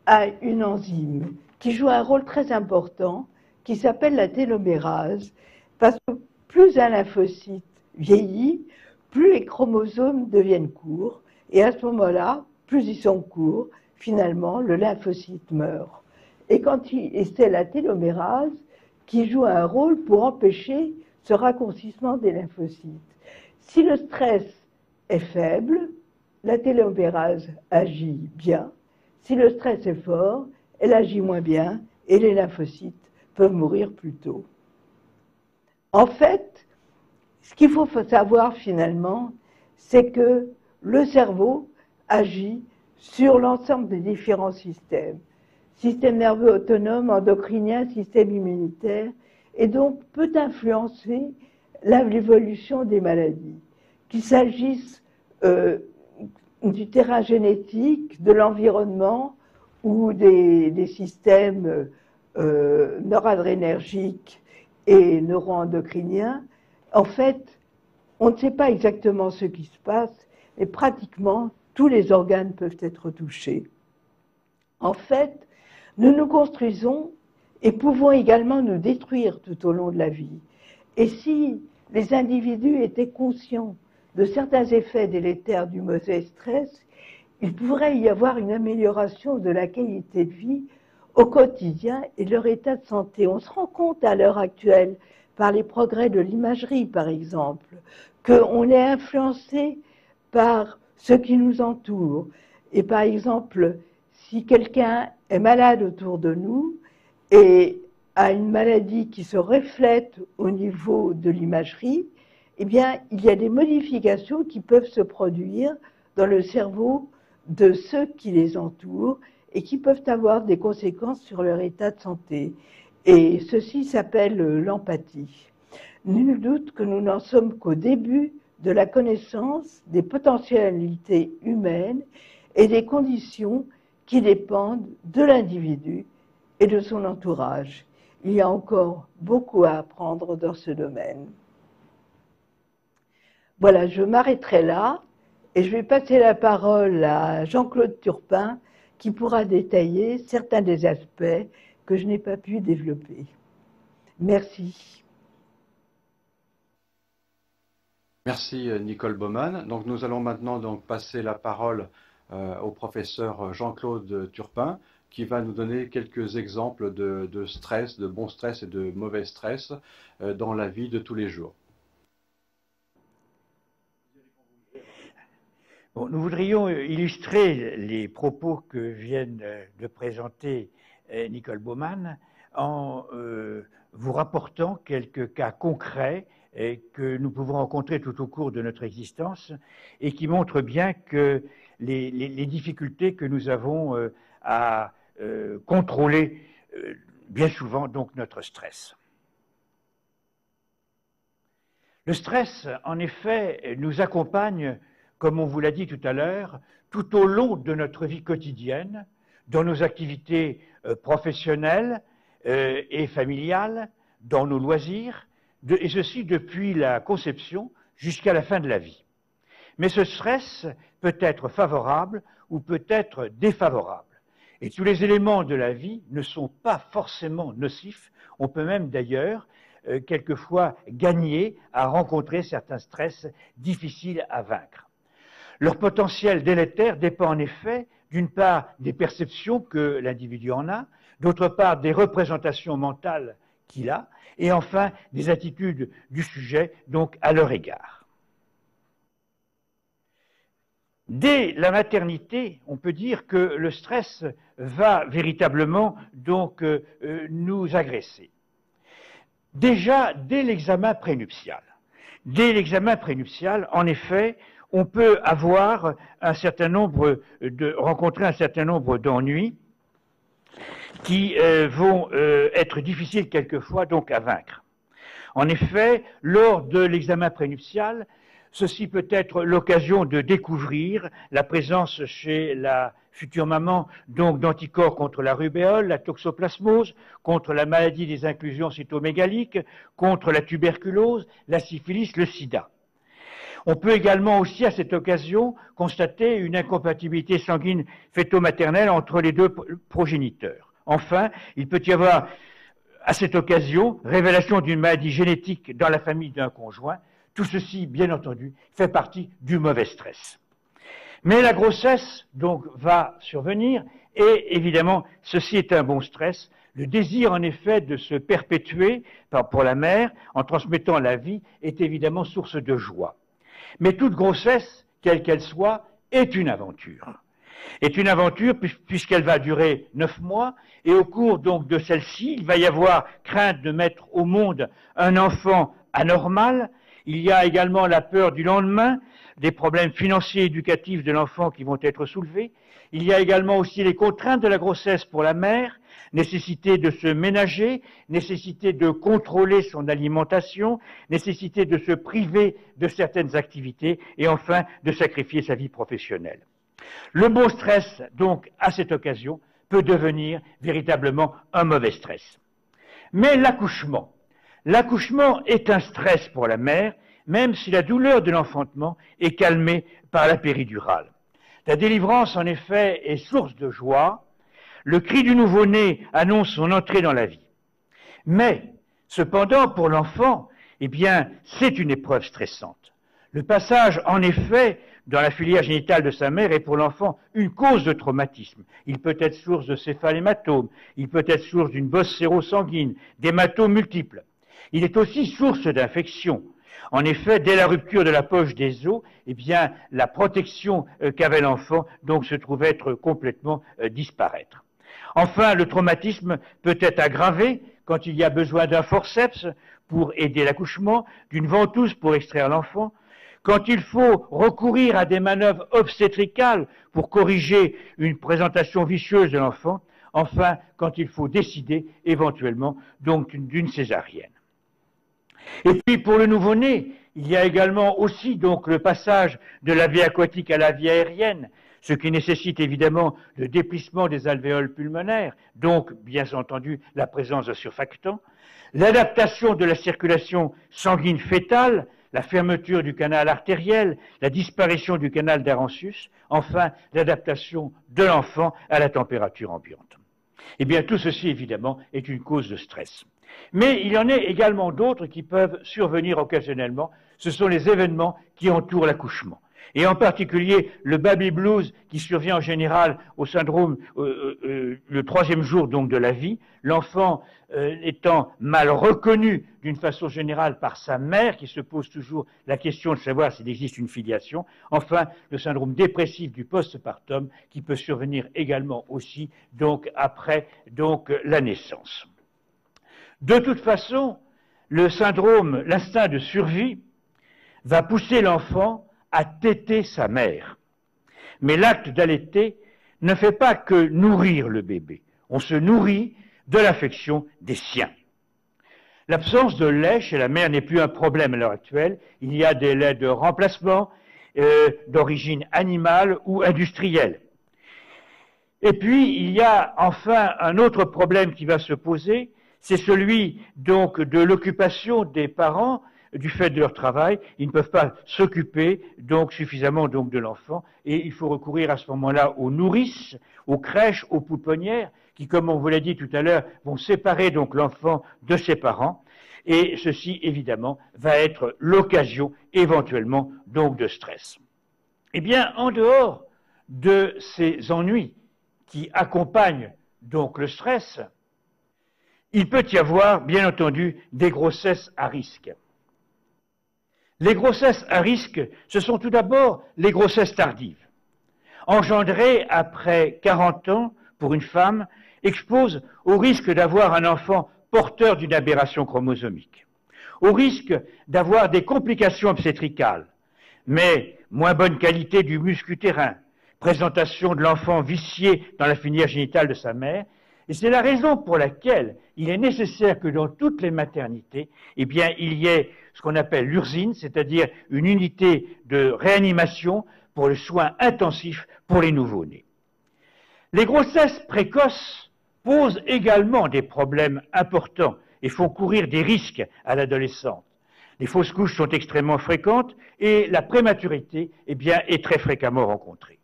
à une enzyme qui joue un rôle très important, qui s'appelle la télomérase, parce que plus un lymphocyte vieillit, plus les chromosomes deviennent courts, et à ce moment-là, plus ils sont courts, finalement, le lymphocyte meurt. Et c'est la télomérase qui joue un rôle pour empêcher ce raccourcissement des lymphocytes. Si le stress est faible, la télomérase agit bien. Si le stress est fort, elle agit moins bien et les lymphocytes peuvent mourir plus tôt. En fait, ce qu'il faut savoir finalement, c'est que le cerveau agit sur l'ensemble des différents systèmes. Système nerveux autonome, endocrinien, système immunitaire, et donc peut influencer l'évolution des maladies. Qu'il s'agisse du terrain génétique, de l'environnement ou des systèmes noradrénergiques et neuroendocriniens, en fait, on ne sait pas exactement ce qui se passe, mais pratiquement tous les organes peuvent être touchés. En fait, nous nous construisons et pouvons également nous détruire tout au long de la vie. Et si les individus étaient conscients de certains effets délétères du mauvais stress, il pourrait y avoir une amélioration de la qualité de vie au quotidien et de leur état de santé. On se rend compte à l'heure actuelle, par les progrès de l'imagerie par exemple, qu'on est influencé par ce qui nous entoure. Et par exemple, si quelqu'un est malade autour de nous et a une maladie qui se reflète au niveau de l'imagerie, eh bien, il y a des modifications qui peuvent se produire dans le cerveau de ceux qui les entourent et qui peuvent avoir des conséquences sur leur état de santé. Et ceci s'appelle l'empathie. Nul doute que nous n'en sommes qu'au début de la connaissance des potentialités humaines et des conditions qui dépendent de l'individu et de son entourage. Il y a encore beaucoup à apprendre dans ce domaine. Voilà, je m'arrêterai là et je vais passer la parole à Jean-Claude Turpin qui pourra détailler certains des aspects que je n'ai pas pu développer. Merci. Merci Nicole Baumann. Donc nous allons maintenant passer la parole au professeur Jean-Claude Turpin qui va nous donner quelques exemples de stress, de bon stress et de mauvais stress dans la vie de tous les jours. Bon, nous voudrions illustrer les propos que viennent de présenter Nicole Baumann en vous rapportant quelques cas concrets que nous pouvons rencontrer tout au cours de notre existence et qui montrent bien que les difficultés que nous avons à contrôler bien souvent donc notre stress. Le stress, en effet, nous accompagne, comme on vous l'a dit tout à l'heure, tout au long de notre vie quotidienne, dans nos activités professionnelles et familiales, dans nos loisirs, et ceci depuis la conception jusqu'à la fin de la vie. Mais ce stress peut être favorable ou peut être défavorable. Et tous les éléments de la vie ne sont pas forcément nocifs. On peut même d'ailleurs quelquefois gagner à rencontrer certains stress difficiles à vaincre. Leur potentiel délétère dépend en effet d'une part des perceptions que l'individu en a, d'autre part des représentations mentales qu'il a, et enfin des attitudes du sujet donc à leur égard. Dès la maternité, on peut dire que le stress va véritablement donc nous agresser. Déjà, dès l'examen prénuptial. Dès l'examen prénuptial, en effet, on peut avoir rencontrer un certain nombre d'ennuis qui vont être difficiles quelquefois donc à vaincre. En effet, lors de l'examen prénuptial, ceci peut être l'occasion de découvrir la présence chez la future maman donc d'anticorps contre la rubéole, la toxoplasmose, contre la maladie des inclusions cytomégaliques, contre la tuberculose, la syphilis, le sida. On peut également aussi à cette occasion constater une incompatibilité sanguine fœto-maternelle entre les deux progéniteurs. Enfin, il peut y avoir à cette occasion révélation d'une maladie génétique dans la famille d'un conjoint. Tout ceci, bien entendu, fait partie du mauvais stress. Mais la grossesse, donc, va survenir, et évidemment, ceci est un bon stress. Le désir, en effet, de se perpétuer pour la mère, en transmettant la vie, est évidemment source de joie. Mais toute grossesse, quelle qu'elle soit, est une aventure. Est une aventure puisqu'elle va durer 9 mois, et au cours donc de celle-ci, il va y avoir crainte de mettre au monde un enfant anormal. Il y a également la peur du lendemain, des problèmes financiers et éducatifs de l'enfant qui vont être soulevés. Il y a également aussi les contraintes de la grossesse pour la mère, nécessité de se ménager, nécessité de contrôler son alimentation, nécessité de se priver de certaines activités et enfin de sacrifier sa vie professionnelle. Le bon stress, donc, à cette occasion, peut devenir véritablement un mauvais stress. Mais l'accouchement est un stress pour la mère, même si la douleur de l'enfantement est calmée par la péridurale. La délivrance, en effet, est source de joie. Le cri du nouveau-né annonce son entrée dans la vie. Mais, cependant, pour l'enfant, eh bien, c'est une épreuve stressante. Le passage, en effet, dans la filière génitale de sa mère est pour l'enfant une cause de traumatisme. Il peut être source de céphalématome, il peut être source d'une bosse sérosanguine, d'hématomes multiples. Il est aussi source d'infection. En effet, dès la rupture de la poche des os, eh bien, la protection qu'avait l'enfant donc se trouve être complètement disparaître. Enfin, le traumatisme peut être aggravé quand il y a besoin d'un forceps pour aider l'accouchement, d'une ventouse pour extraire l'enfant, quand il faut recourir à des manœuvres obstétricales pour corriger une présentation vicieuse de l'enfant, enfin, quand il faut décider éventuellement donc d'une césarienne. Et puis pour le nouveau-né, il y a également aussi donc le passage de la vie aquatique à la vie aérienne, ce qui nécessite évidemment le déplissement des alvéoles pulmonaires, donc bien entendu la présence de surfactants, l'adaptation de la circulation sanguine fœtale, la fermeture du canal artériel, la disparition du canal d'Arantius, enfin l'adaptation de l'enfant à la température ambiante. Eh bien tout ceci évidemment est une cause de stress. Mais il y en a également d'autres qui peuvent survenir occasionnellement, ce sont les événements qui entourent l'accouchement. Et en particulier le baby blues qui survient en général au syndrome le 3e jour donc de la vie, l'enfant étant mal reconnu d'une façon générale par sa mère qui se pose toujours la question de savoir s'il existe une filiation, enfin le syndrome dépressif du postpartum qui peut survenir également aussi donc après donc la naissance. De toute façon, le syndrome, l'instinct de survie va pousser l'enfant à téter sa mère. Mais l'acte d'allaiter ne fait pas que nourrir le bébé. On se nourrit de l'affection des siens. L'absence de lait chez la mère n'est plus un problème à l'heure actuelle. Il y a des laits de remplacement d'origine animale ou industrielle. Et puis, il y a enfin un autre problème qui va se poser, c'est celui donc de l'occupation des parents du fait de leur travail. Ils ne peuvent pas s'occuper donc suffisamment donc de l'enfant et il faut recourir à ce moment-là aux nourrices, aux crèches, aux pouponnières qui, comme on vous l'a dit tout à l'heure, vont séparer donc l'enfant de ses parents et ceci évidemment va être l'occasion éventuellement donc de stress. Eh bien, en dehors de ces ennuis qui accompagnent donc le stress, il peut y avoir, bien entendu, des grossesses à risque. Les grossesses à risque, ce sont tout d'abord les grossesses tardives. Engendrées après 40 ans pour une femme, exposent au risque d'avoir un enfant porteur d'une aberration chromosomique, au risque d'avoir des complications obstétricales, mais moins bonne qualité du muscle utérin, présentation de l'enfant vicié dans la filière génitale de sa mère. Et c'est la raison pour laquelle il est nécessaire que dans toutes les maternités, eh bien, il y ait ce qu'on appelle l'URSIN, c'est-à-dire une unité de réanimation pour le soin intensif pour les nouveau-nés. Les grossesses précoces posent également des problèmes importants et font courir des risques à l'adolescente. Les fausses couches sont extrêmement fréquentes et la prématurité, eh bien, est très fréquemment rencontrée.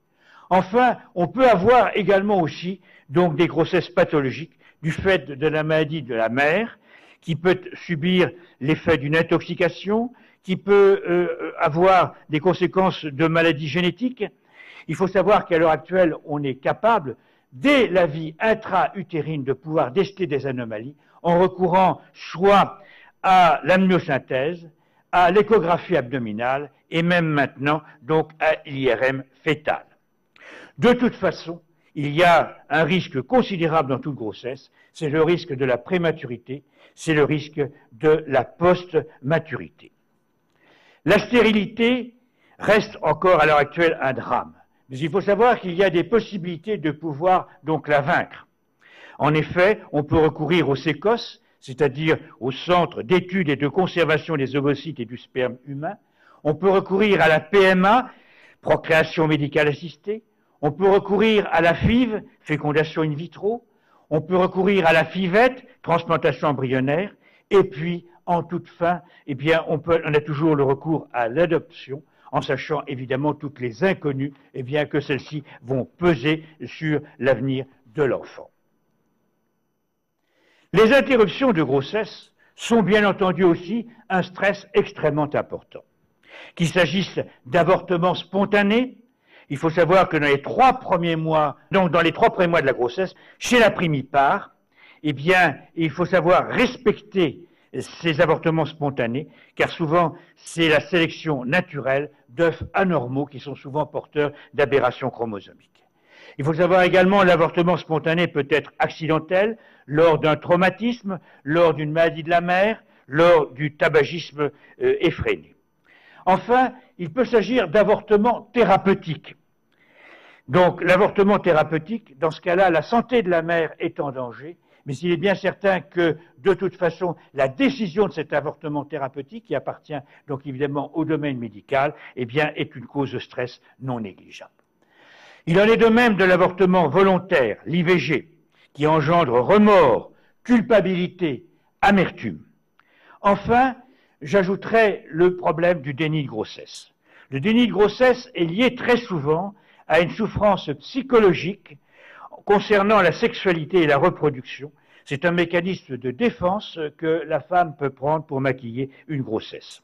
Enfin, on peut avoir également aussi donc des grossesses pathologiques du fait de la maladie de la mère, qui peut subir l'effet d'une intoxication, qui peut avoir des conséquences de maladies génétiques, Il faut savoir qu'à l'heure actuelle, on est capable, dès la vie intra-utérine, de pouvoir déceler des anomalies en recourant soit à l'amniosynthèse, à l'échographie abdominale et même maintenant donc à l'IRM fœtal. De toute façon, il y a un risque considérable dans toute grossesse, c'est le risque de la prématurité, c'est le risque de la post-maturité. La stérilité reste encore à l'heure actuelle un drame, mais il faut savoir qu'il y a des possibilités de pouvoir donc la vaincre. En effet, on peut recourir au CECOS, c'est-à-dire au Centre d'études et de conservation des ovocytes et du sperme humain. On peut recourir à la PMA, procréation médicale assistée. On peut recourir à la FIV, fécondation in vitro. On peut recourir à la FIVette, transplantation embryonnaire. Et puis, en toute fin, eh bien, on a toujours le recours à l'adoption, en sachant évidemment toutes les inconnues, eh bien, que celles-ci vont peser sur l'avenir de l'enfant. Les interruptions de grossesse sont bien entendu aussi un stress extrêmement important. Qu'il s'agisse d'avortements spontanés, il faut savoir que dans les 3 premiers mois, donc dans les 3 premiers mois de la grossesse, chez la primipare, eh bien, il faut savoir respecter ces avortements spontanés, car souvent c'est la sélection naturelle d'œufs anormaux qui sont souvent porteurs d'aberrations chromosomiques. Il faut savoir également que l'avortement spontané peut être accidentel lors d'un traumatisme, lors d'une maladie de la mère, lors du tabagisme effréné. Enfin, il peut s'agir d'avortements thérapeutiques. Donc l'avortement thérapeutique, dans ce cas-là, la santé de la mère est en danger, mais il est bien certain que, de toute façon, la décision de cet avortement thérapeutique, qui appartient donc évidemment au domaine médical, eh bien, est une cause de stress non négligeable. Il en est de même de l'avortement volontaire, l'IVG, qui engendre remords, culpabilité, amertume. Enfin, j'ajouterai le problème du déni de grossesse. Le déni de grossesse est lié très souvent à une souffrance psychologique concernant la sexualité et la reproduction. C'est un mécanisme de défense que la femme peut prendre pour maquiller une grossesse.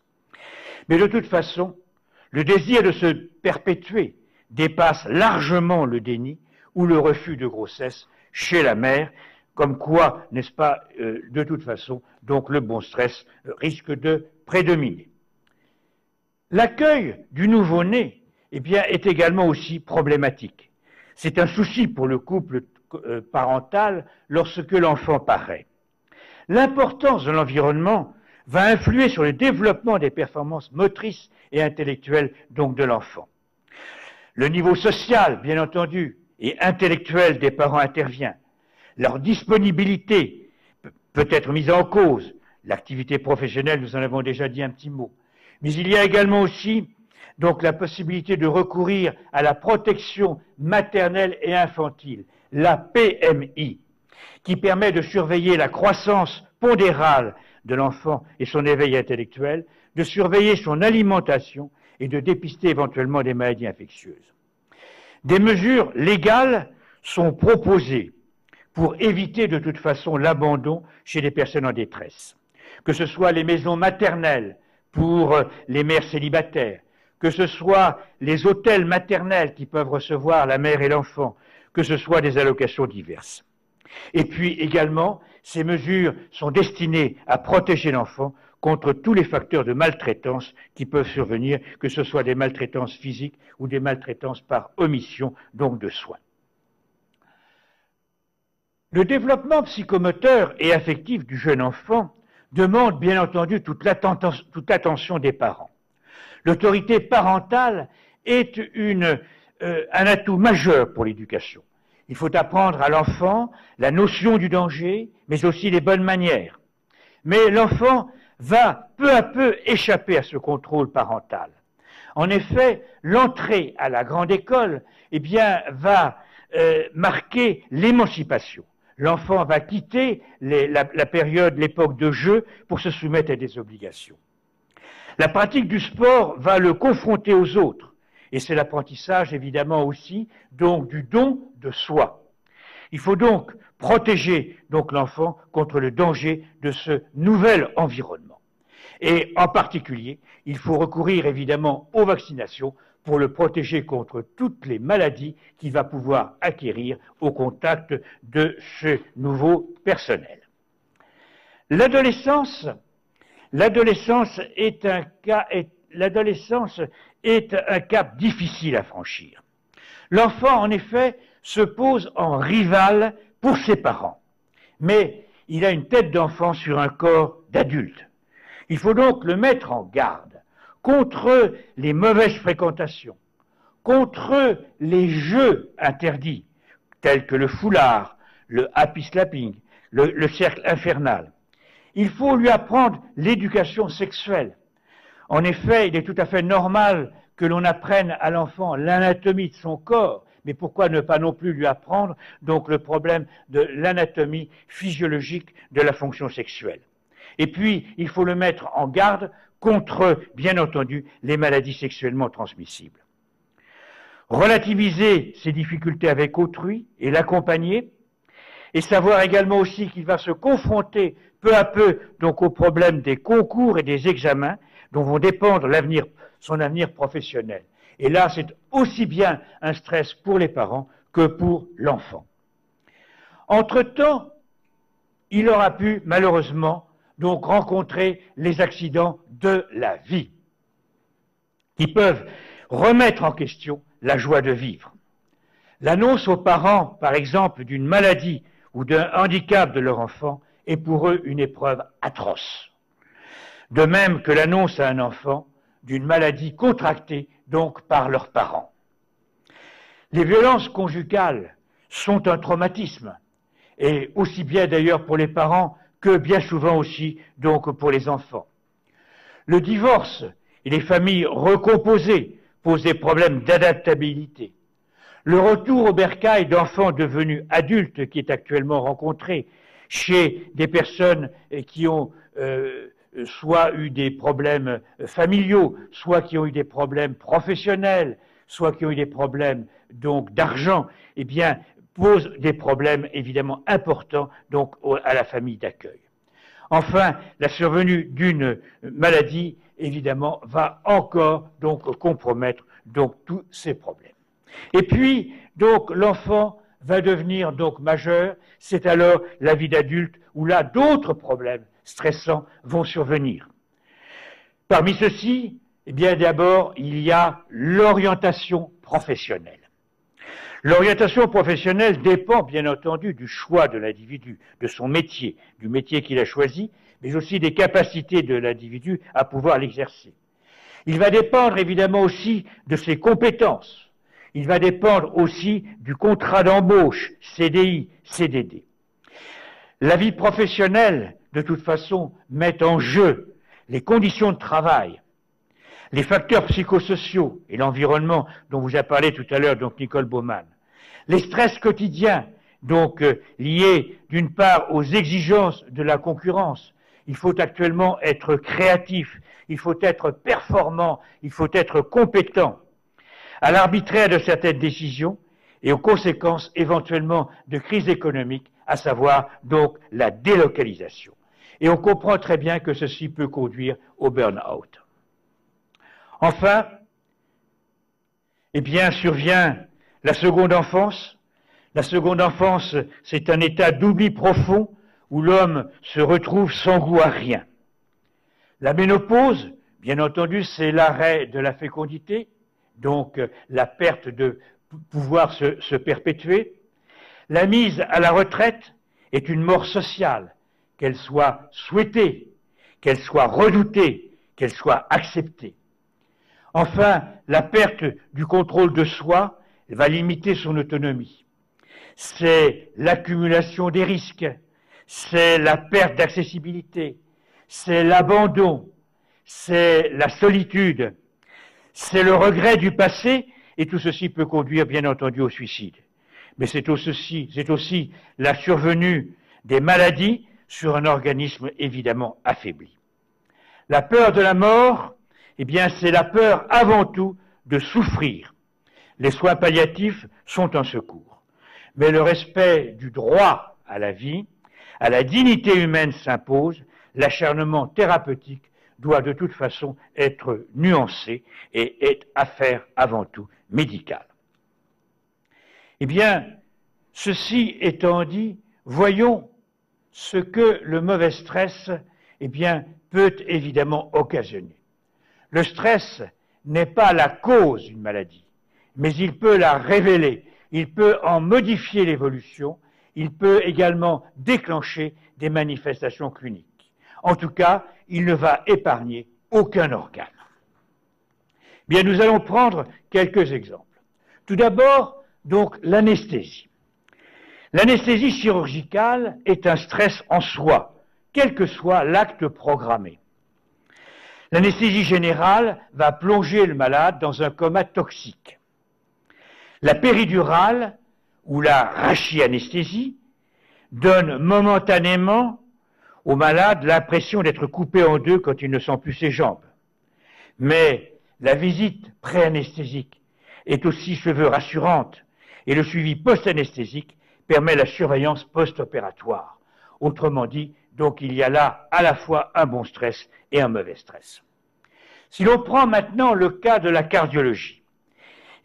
Mais de toute façon, le désir de se perpétuer dépasse largement le déni ou le refus de grossesse chez la mère, comme quoi, n'est-ce pas, de toute façon, donc le bon stress risque de prédominer. L'accueil du nouveau-né, eh bien, est également aussi problématique. C'est un souci pour le couple parental lorsque l'enfant paraît. L'importance de l'environnement va influer sur le développement des performances motrices et intellectuelles donc de l'enfant. Le niveau social, bien entendu, et intellectuel des parents intervient. Leur disponibilité peut être mise en cause. L'activité professionnelle, nous en avons déjà dit un petit mot. Mais il y a également aussi donc la possibilité de recourir à la protection maternelle et infantile, la PMI, qui permet de surveiller la croissance pondérale de l'enfant et son éveil intellectuel, de surveiller son alimentation et de dépister éventuellement des maladies infectieuses. Des mesures légales sont proposées pour éviter de toute façon l'abandon chez les personnes en détresse, que ce soit les maisons maternelles pour les mères célibataires, que ce soit les hôtels maternels qui peuvent recevoir la mère et l'enfant, que ce soit des allocations diverses. Et puis également, ces mesures sont destinées à protéger l'enfant contre tous les facteurs de maltraitance qui peuvent survenir, que ce soit des maltraitances physiques ou des maltraitances par omission, donc de soins. Le développement psychomoteur et affectif du jeune enfant demande bien entendu toute l'attention des parents. L'autorité parentale est un atout majeur pour l'éducation. Il faut apprendre à l'enfant la notion du danger, mais aussi les bonnes manières. Mais l'enfant va peu à peu échapper à ce contrôle parental. En effet, l'entrée à la grande école, eh bien, va marquer l'émancipation. L'enfant va quitter la période, l'époque de jeu, pour se soumettre à des obligations. La pratique du sport va le confronter aux autres. Et c'est l'apprentissage, évidemment, aussi, donc, du don de soi. Il faut donc protéger donc l'enfant contre le danger de ce nouvel environnement. Et en particulier, il faut recourir, évidemment, aux vaccinations pour le protéger contre toutes les maladies qu'il va pouvoir acquérir au contact de ce nouveau personnel. L'adolescence est un cap difficile à franchir. L'enfant, en effet, se pose en rival pour ses parents, mais il a une tête d'enfant sur un corps d'adulte. Il faut donc le mettre en garde contre les mauvaises fréquentations, contre les jeux interdits, tels que le foulard, le happy slapping, le cercle infernal. Il faut lui apprendre l'éducation sexuelle. En effet, il est tout à fait normal que l'on apprenne à l'enfant l'anatomie de son corps, mais pourquoi ne pas non plus lui apprendre donc le problème de l'anatomie physiologique de la fonction sexuelle. Et puis, il faut le mettre en garde contre, bien entendu, les maladies sexuellement transmissibles. Relativiser ses difficultés avec autrui et l'accompagner, et savoir également aussi qu'il va se confronter peu à peu donc au problème des concours et des examens dont vont dépendre son avenir professionnel. Et là, c'est aussi bien un stress pour les parents que pour l'enfant. Entre-temps, il aura pu, malheureusement, donc rencontrer les accidents de la vie, qui peuvent remettre en question la joie de vivre. L'annonce aux parents, par exemple, d'une maladie ou d'un handicap de leur enfant est pour eux une épreuve atroce. De même que l'annonce à un enfant d'une maladie contractée donc par leurs parents. Les violences conjugales sont un traumatisme, et aussi bien d'ailleurs pour les parents que bien souvent aussi donc pour les enfants. Le divorce et les familles recomposées posent des problèmes d'adaptabilité. Le retour au bercail d'enfants devenus adultes qui est actuellement rencontré chez des personnes qui ont soit eu des problèmes familiaux, soit qui ont eu des problèmes professionnels, soit qui ont eu des problèmes donc d'argent, eh bien, pose des problèmes évidemment importants donc à la famille d'accueil. Enfin, la survenue d'une maladie évidemment va encore donc compromettre donc tous ces problèmes. Et puis donc l'enfant va devenir donc majeur, c'est alors la vie d'adulte où là d'autres problèmes stressants vont survenir. Parmi ceux-ci, eh bien d'abord, il y a l'orientation professionnelle. L'orientation professionnelle dépend bien entendu du choix de l'individu, de son métier, du métier qu'il a choisi, mais aussi des capacités de l'individu à pouvoir l'exercer. Il va dépendre évidemment aussi de ses compétences. Il va dépendre aussi du contrat d'embauche, CDI, CDD. La vie professionnelle, de toute façon, met en jeu les conditions de travail, les facteurs psychosociaux et l'environnement dont vous a parlé tout à l'heure donc Nicole Baumann, les stress quotidiens donc liés d'une part aux exigences de la concurrence. Il faut actuellement être créatif, il faut être performant, il faut être compétent, à l'arbitraire de certaines décisions et aux conséquences éventuellement de crise économique, à savoir donc la délocalisation. Et on comprend très bien que ceci peut conduire au burn-out. Enfin, eh bien, survient la seconde enfance. La seconde enfance, c'est un état d'oubli profond où l'homme se retrouve sans goût à rien. La ménopause, bien entendu, c'est l'arrêt de la fécondité, donc la perte de pouvoir se perpétuer. La mise à la retraite est une mort sociale, qu'elle soit souhaitée, qu'elle soit redoutée, qu'elle soit acceptée. Enfin, la perte du contrôle de soi va limiter son autonomie. C'est l'accumulation des risques, c'est la perte d'accessibilité, c'est l'abandon, c'est la solitude, c'est le regret du passé, et tout ceci peut conduire bien entendu au suicide. Mais c'est aussi la survenue des maladies sur un organisme évidemment affaibli. La peur de la mort, eh bien, c'est la peur avant tout de souffrir. Les soins palliatifs sont un secours. Mais le respect du droit à la vie, à la dignité humaine s'impose, l'acharnement thérapeutique doit de toute façon être nuancée et est affaire avant tout médicale. Eh bien, ceci étant dit, voyons ce que le mauvais stress, eh bien, peut évidemment occasionner. Le stress n'est pas la cause d'une maladie, mais il peut la révéler, il peut en modifier l'évolution, il peut également déclencher des manifestations cliniques. En tout cas, il ne va épargner aucun organe. Bien, nous allons prendre quelques exemples. Tout d'abord, donc, l'anesthésie. L'anesthésie chirurgicale est un stress en soi, quel que soit l'acte programmé. L'anesthésie générale va plonger le malade dans un coma toxique. La péridurale ou la rachianesthésie donne momentanément au malade l'impression d'être coupé en deux quand il ne sent plus ses jambes. Mais la visite pré-anesthésique est aussi, se veut, rassurante et le suivi post-anesthésique permet la surveillance post-opératoire. Autrement dit, donc il y a là à la fois un bon stress et un mauvais stress. Si l'on prend maintenant le cas de la cardiologie,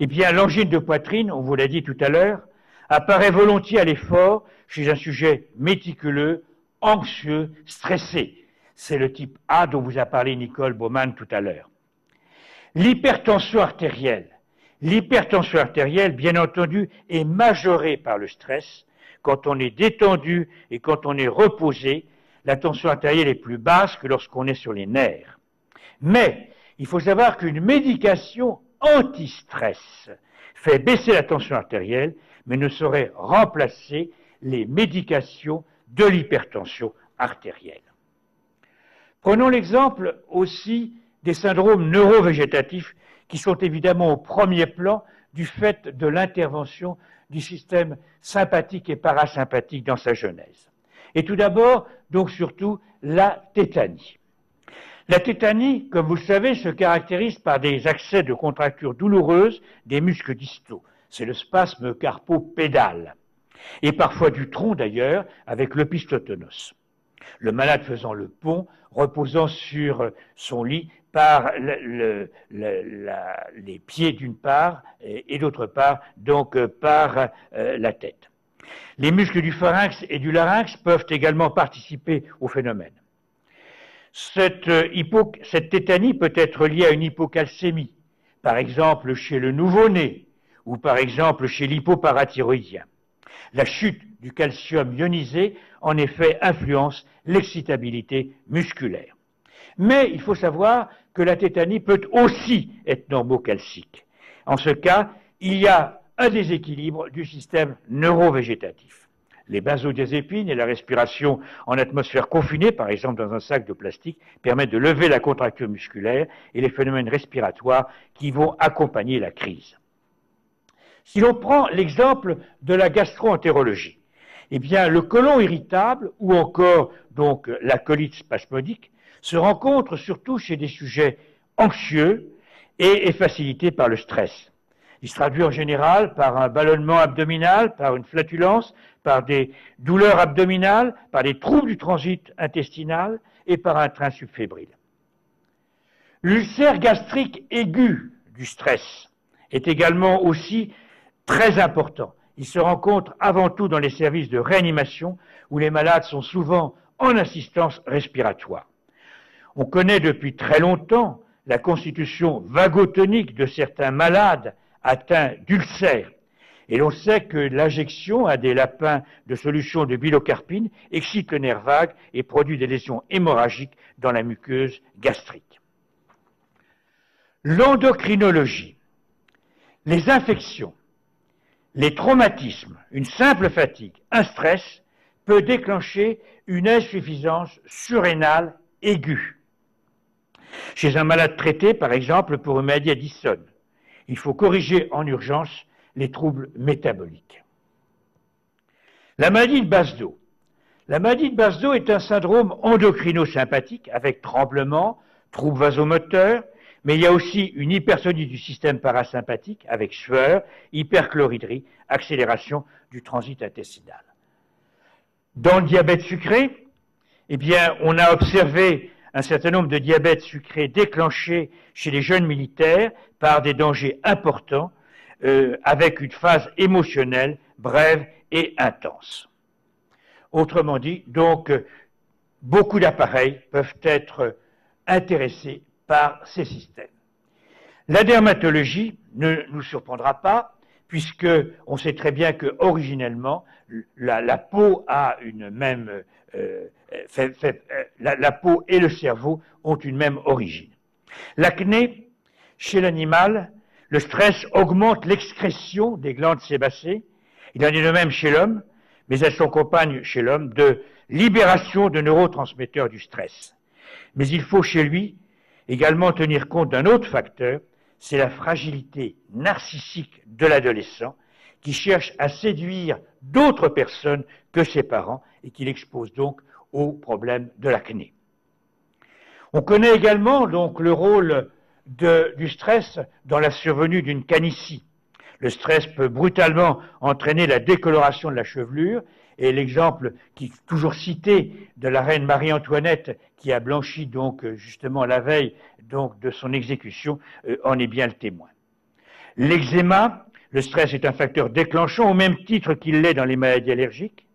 eh bien l'angine de poitrine, on vous l'a dit tout à l'heure, apparaît volontiers à l'effort chez un sujet méticuleux, anxieux, stressé. C'est le type A dont vous a parlé Nicole Baumann tout à l'heure. L'hypertension artérielle, bien entendu, est majorée par le stress. Quand on est détendu et quand on est reposé, la tension artérielle est plus basse que lorsqu'on est sur les nerfs. Mais il faut savoir qu'une médication anti-stress fait baisser la tension artérielle, mais ne saurait remplacer les médications de l'hypertension artérielle. Prenons l'exemple aussi des syndromes neurovégétatifs qui sont évidemment au premier plan du fait de l'intervention du système sympathique et parasympathique dans sa genèse. Et tout d'abord, donc surtout, la tétanie. La tétanie, comme vous le savez, se caractérise par des accès de contracture douloureuse des muscles distaux. C'est le spasme carpo-pédal. Et parfois du tronc d'ailleurs, avec l'opistotonos. Le malade faisant le pont, reposant sur son lit par les pieds d'une part et d'autre part donc par la tête. Les muscles du pharynx et du larynx peuvent également participer au phénomène. Cette tétanie peut être liée à une hypocalcémie, par exemple chez le nouveau-né ou par exemple chez l'hypoparathyroïdien. La chute du calcium ionisé, en effet, influence l'excitabilité musculaire. Mais il faut savoir que la tétanie peut aussi être normocalcique. En ce cas, il y a un déséquilibre du système neurovégétatif. Les benzodiazépines et la respiration en atmosphère confinée, par exemple dans un sac de plastique, permettent de lever la contracture musculaire et les phénomènes respiratoires qui vont accompagner la crise. Si l'on prend l'exemple de la gastro-entérologie, eh bien, le côlon irritable ou encore donc la colite spasmodique se rencontre surtout chez des sujets anxieux et est facilité par le stress. Il se traduit en général par un ballonnement abdominal, par une flatulence, par des douleurs abdominales, par des troubles du transit intestinal et par un train subfébrile. L'ulcère gastrique aigu du stress est également aussi très important. Il se rencontre avant tout dans les services de réanimation où les malades sont souvent en assistance respiratoire. On connaît depuis très longtemps la constitution vagotonique de certains malades atteints d'ulcères. Et l'on sait que l'injection à des lapins de solution de pilocarpine excite le nerf vague et produit des lésions hémorragiques dans la muqueuse gastrique. L'endocrinologie, les infections, les traumatismes, une simple fatigue, un stress peut déclencher une insuffisance surrénale aiguë. Chez un malade traité, par exemple, pour une maladie Addison, il faut corriger en urgence les troubles métaboliques. La maladie de Basedow. La maladie de Basedow est un syndrome endocrino-sympathique avec tremblements, troubles vasomoteurs, mais il y a aussi une hypertonie du système parasympathique avec sueur, hyperchloridrie, accélération du transit intestinal. Dans le diabète sucré, eh bien, on a observé un certain nombre de diabètes sucrés déclenchés chez les jeunes militaires par des dangers importants, avec une phase émotionnelle brève et intense. Autrement dit, donc, beaucoup d'appareils peuvent être intéressés par ces systèmes. La dermatologie ne nous surprendra pas, puisque on sait très bien que originellement la peau a une même la peau et le cerveau ont une même origine. L'acné, chez l'animal, le stress augmente l'excrétion des glandes sébacées. Il en est de même chez l'homme, mais elles s'accompagnent chez l'homme de libération de neurotransmetteurs du stress. Mais il faut chez lui également tenir compte d'un autre facteur, c'est la fragilité narcissique de l'adolescent qui cherche à séduire d'autres personnes que ses parents et qui l'expose donc au problème de l'acné. On connaît également donc le rôle du stress dans la survenue d'une canicie. Le stress peut brutalement entraîner la décoloration de la chevelure, et l'exemple qui est toujours cité de la reine Marie-Antoinette qui a blanchi donc justement la veille donc de son exécution en est bien le témoin. L'eczéma, le stress est un facteur déclenchant au même titre qu'il l'est dans les maladies allergiques.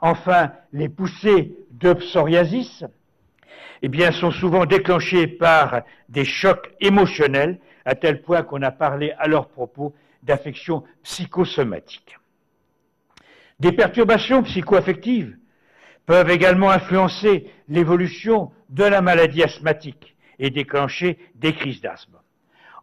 Enfin, les poussées de psoriasis eh bien, sont souvent déclenchées par des chocs émotionnels, à tel point qu'on a parlé à leur propos d'affections psychosomatiques. Des perturbations psychoaffectives peuvent également influencer l'évolution de la maladie asthmatique et déclencher des crises d'asthme.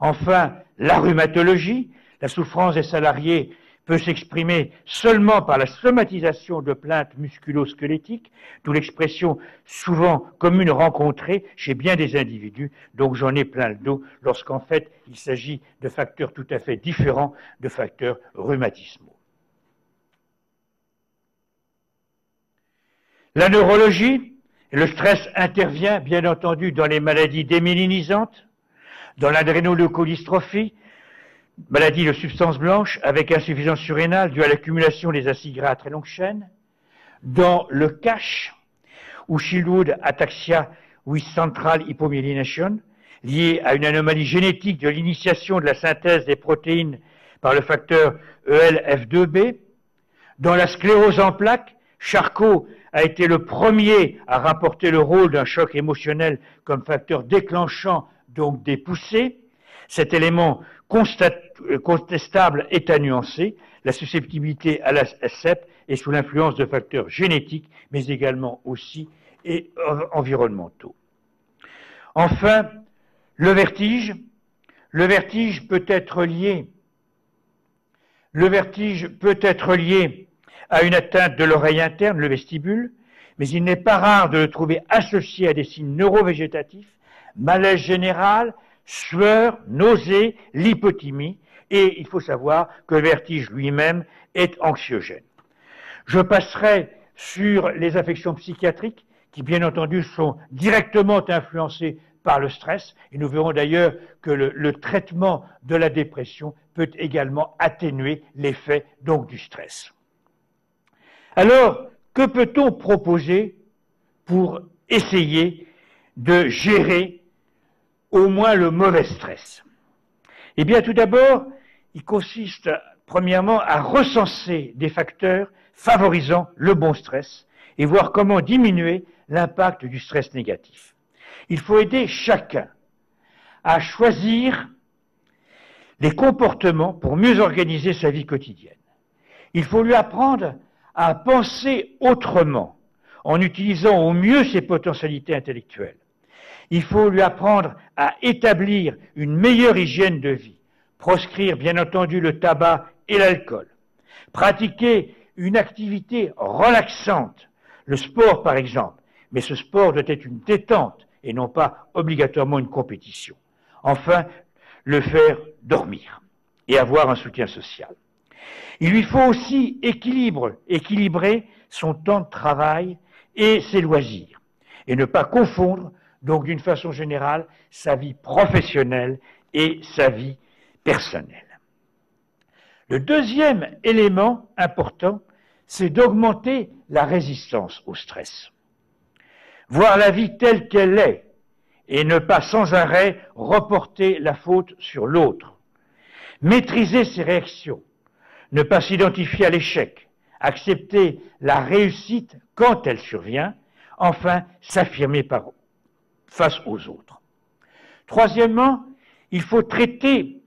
Enfin, la rhumatologie, la souffrance des salariés peut s'exprimer seulement par la somatisation de plaintes musculo-squelettiques, d'où l'expression souvent commune rencontrée chez bien des individus, donc j'en ai plein le dos, lorsqu'en fait il s'agit de facteurs tout à fait différents de facteurs rhumatismaux. La neurologie, le stress intervient bien entendu dans les maladies démyélinisantes, dans l'adrénoleukodystrophie, maladie de substance blanche avec insuffisance surrénale due à l'accumulation des acides gras à très longue chaîne, dans le CASH, ou Childhood Ataxia with Central Hypomyelination, lié à une anomalie génétique de l'initiation de la synthèse des protéines par le facteur ELF2B, dans la sclérose en plaques, Charcot a été le premier à rapporter le rôle d'un choc émotionnel comme facteur déclenchant donc des poussées. Cet élément contestable est à nuancer. La susceptibilité à la SEP est sous l'influence de facteurs génétiques, mais également aussi et environnementaux. Enfin, le vertige. Le vertige peut être lié à une atteinte de l'oreille interne, le vestibule, mais il n'est pas rare de le trouver associé à des signes neurovégétatifs, malaise général, sueur, nausée, lipothymie, et il faut savoir que le vertige lui-même est anxiogène. Je passerai sur les affections psychiatriques, qui bien entendu sont directement influencées par le stress, et nous verrons d'ailleurs que le traitement de la dépression peut également atténuer l'effet donc du stress. Alors, que peut-on proposer pour essayer de gérer au moins le mauvais stress? Eh bien, tout d'abord, il consiste premièrement à recenser des facteurs favorisant le bon stress et voir comment diminuer l'impact du stress négatif. Il faut aider chacun à choisir les comportements pour mieux organiser sa vie quotidienne. Il faut lui apprendre à penser autrement, en utilisant au mieux ses potentialités intellectuelles. Il faut lui apprendre à établir une meilleure hygiène de vie, proscrire bien entendu le tabac et l'alcool, pratiquer une activité relaxante, le sport par exemple, mais ce sport doit être une détente et non pas obligatoirement une compétition. Enfin, le faire dormir et avoir un soutien social. Il lui faut aussi équilibrer son temps de travail et ses loisirs, et ne pas confondre, donc d'une façon générale, sa vie professionnelle et sa vie personnelle. Le deuxième élément important, c'est d'augmenter la résistance au stress. Voir la vie telle qu'elle est, et ne pas sans arrêt reporter la faute sur l'autre. Maîtriser ses réactions, ne pas s'identifier à l'échec, accepter la réussite quand elle survient, enfin s'affirmer face aux autres. Troisièmement, il faut traiter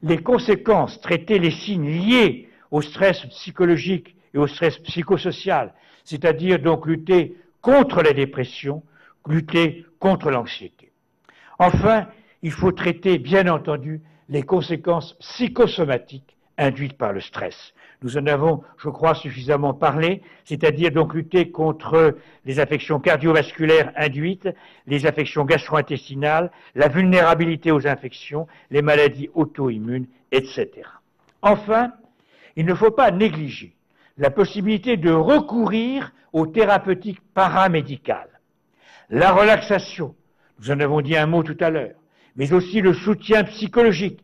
les conséquences, traiter les signes liés au stress psychologique et au stress psychosocial, c'est-à-dire donc lutter contre la dépression, lutter contre l'anxiété. Enfin, il faut traiter, bien entendu, les conséquences psychosomatiques induites par le stress. Nous en avons, je crois, suffisamment parlé, c'est-à-dire donc lutter contre les affections cardiovasculaires induites, les affections gastro-intestinales, la vulnérabilité aux infections, les maladies auto-immunes, etc. Enfin, il ne faut pas négliger la possibilité de recourir aux thérapeutiques paramédicales. La relaxation, nous en avons dit un mot tout à l'heure, mais aussi le soutien psychologique.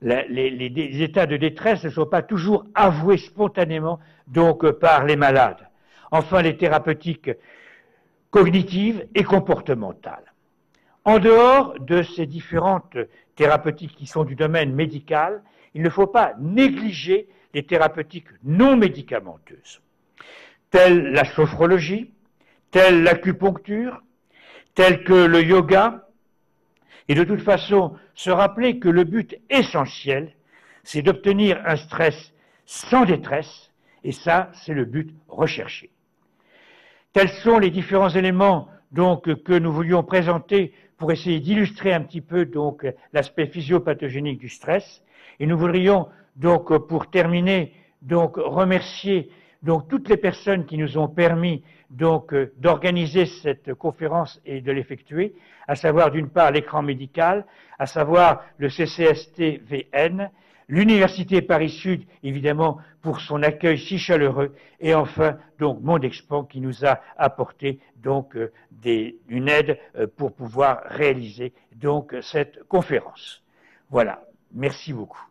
Les états de détresse ne sont pas toujours avoués spontanément donc par les malades. Enfin, les thérapeutiques cognitives et comportementales. En dehors de ces différentes thérapeutiques qui sont du domaine médical, il ne faut pas négliger les thérapeutiques non médicamenteuses, telles la sophrologie, telles l'acupuncture, telles que le yoga, et de toute façon, se rappeler que le but essentiel, c'est d'obtenir un stress sans détresse, et ça, c'est le but recherché. Tels sont les différents éléments donc que nous voulions présenter pour essayer d'illustrer un petit peu donc l'aspect physiopathogénique du stress, et nous voudrions donc pour terminer donc remercier donc toutes les personnes qui nous ont permis donc d'organiser cette conférence et de l'effectuer, à savoir d'une part l'écran médical, à savoir le CCST-VN, l'Université Paris-Sud, évidemment, pour son accueil si chaleureux, et enfin, donc, Mondexpo qui nous a apporté donc une aide pour pouvoir réaliser donc cette conférence. Voilà, merci beaucoup.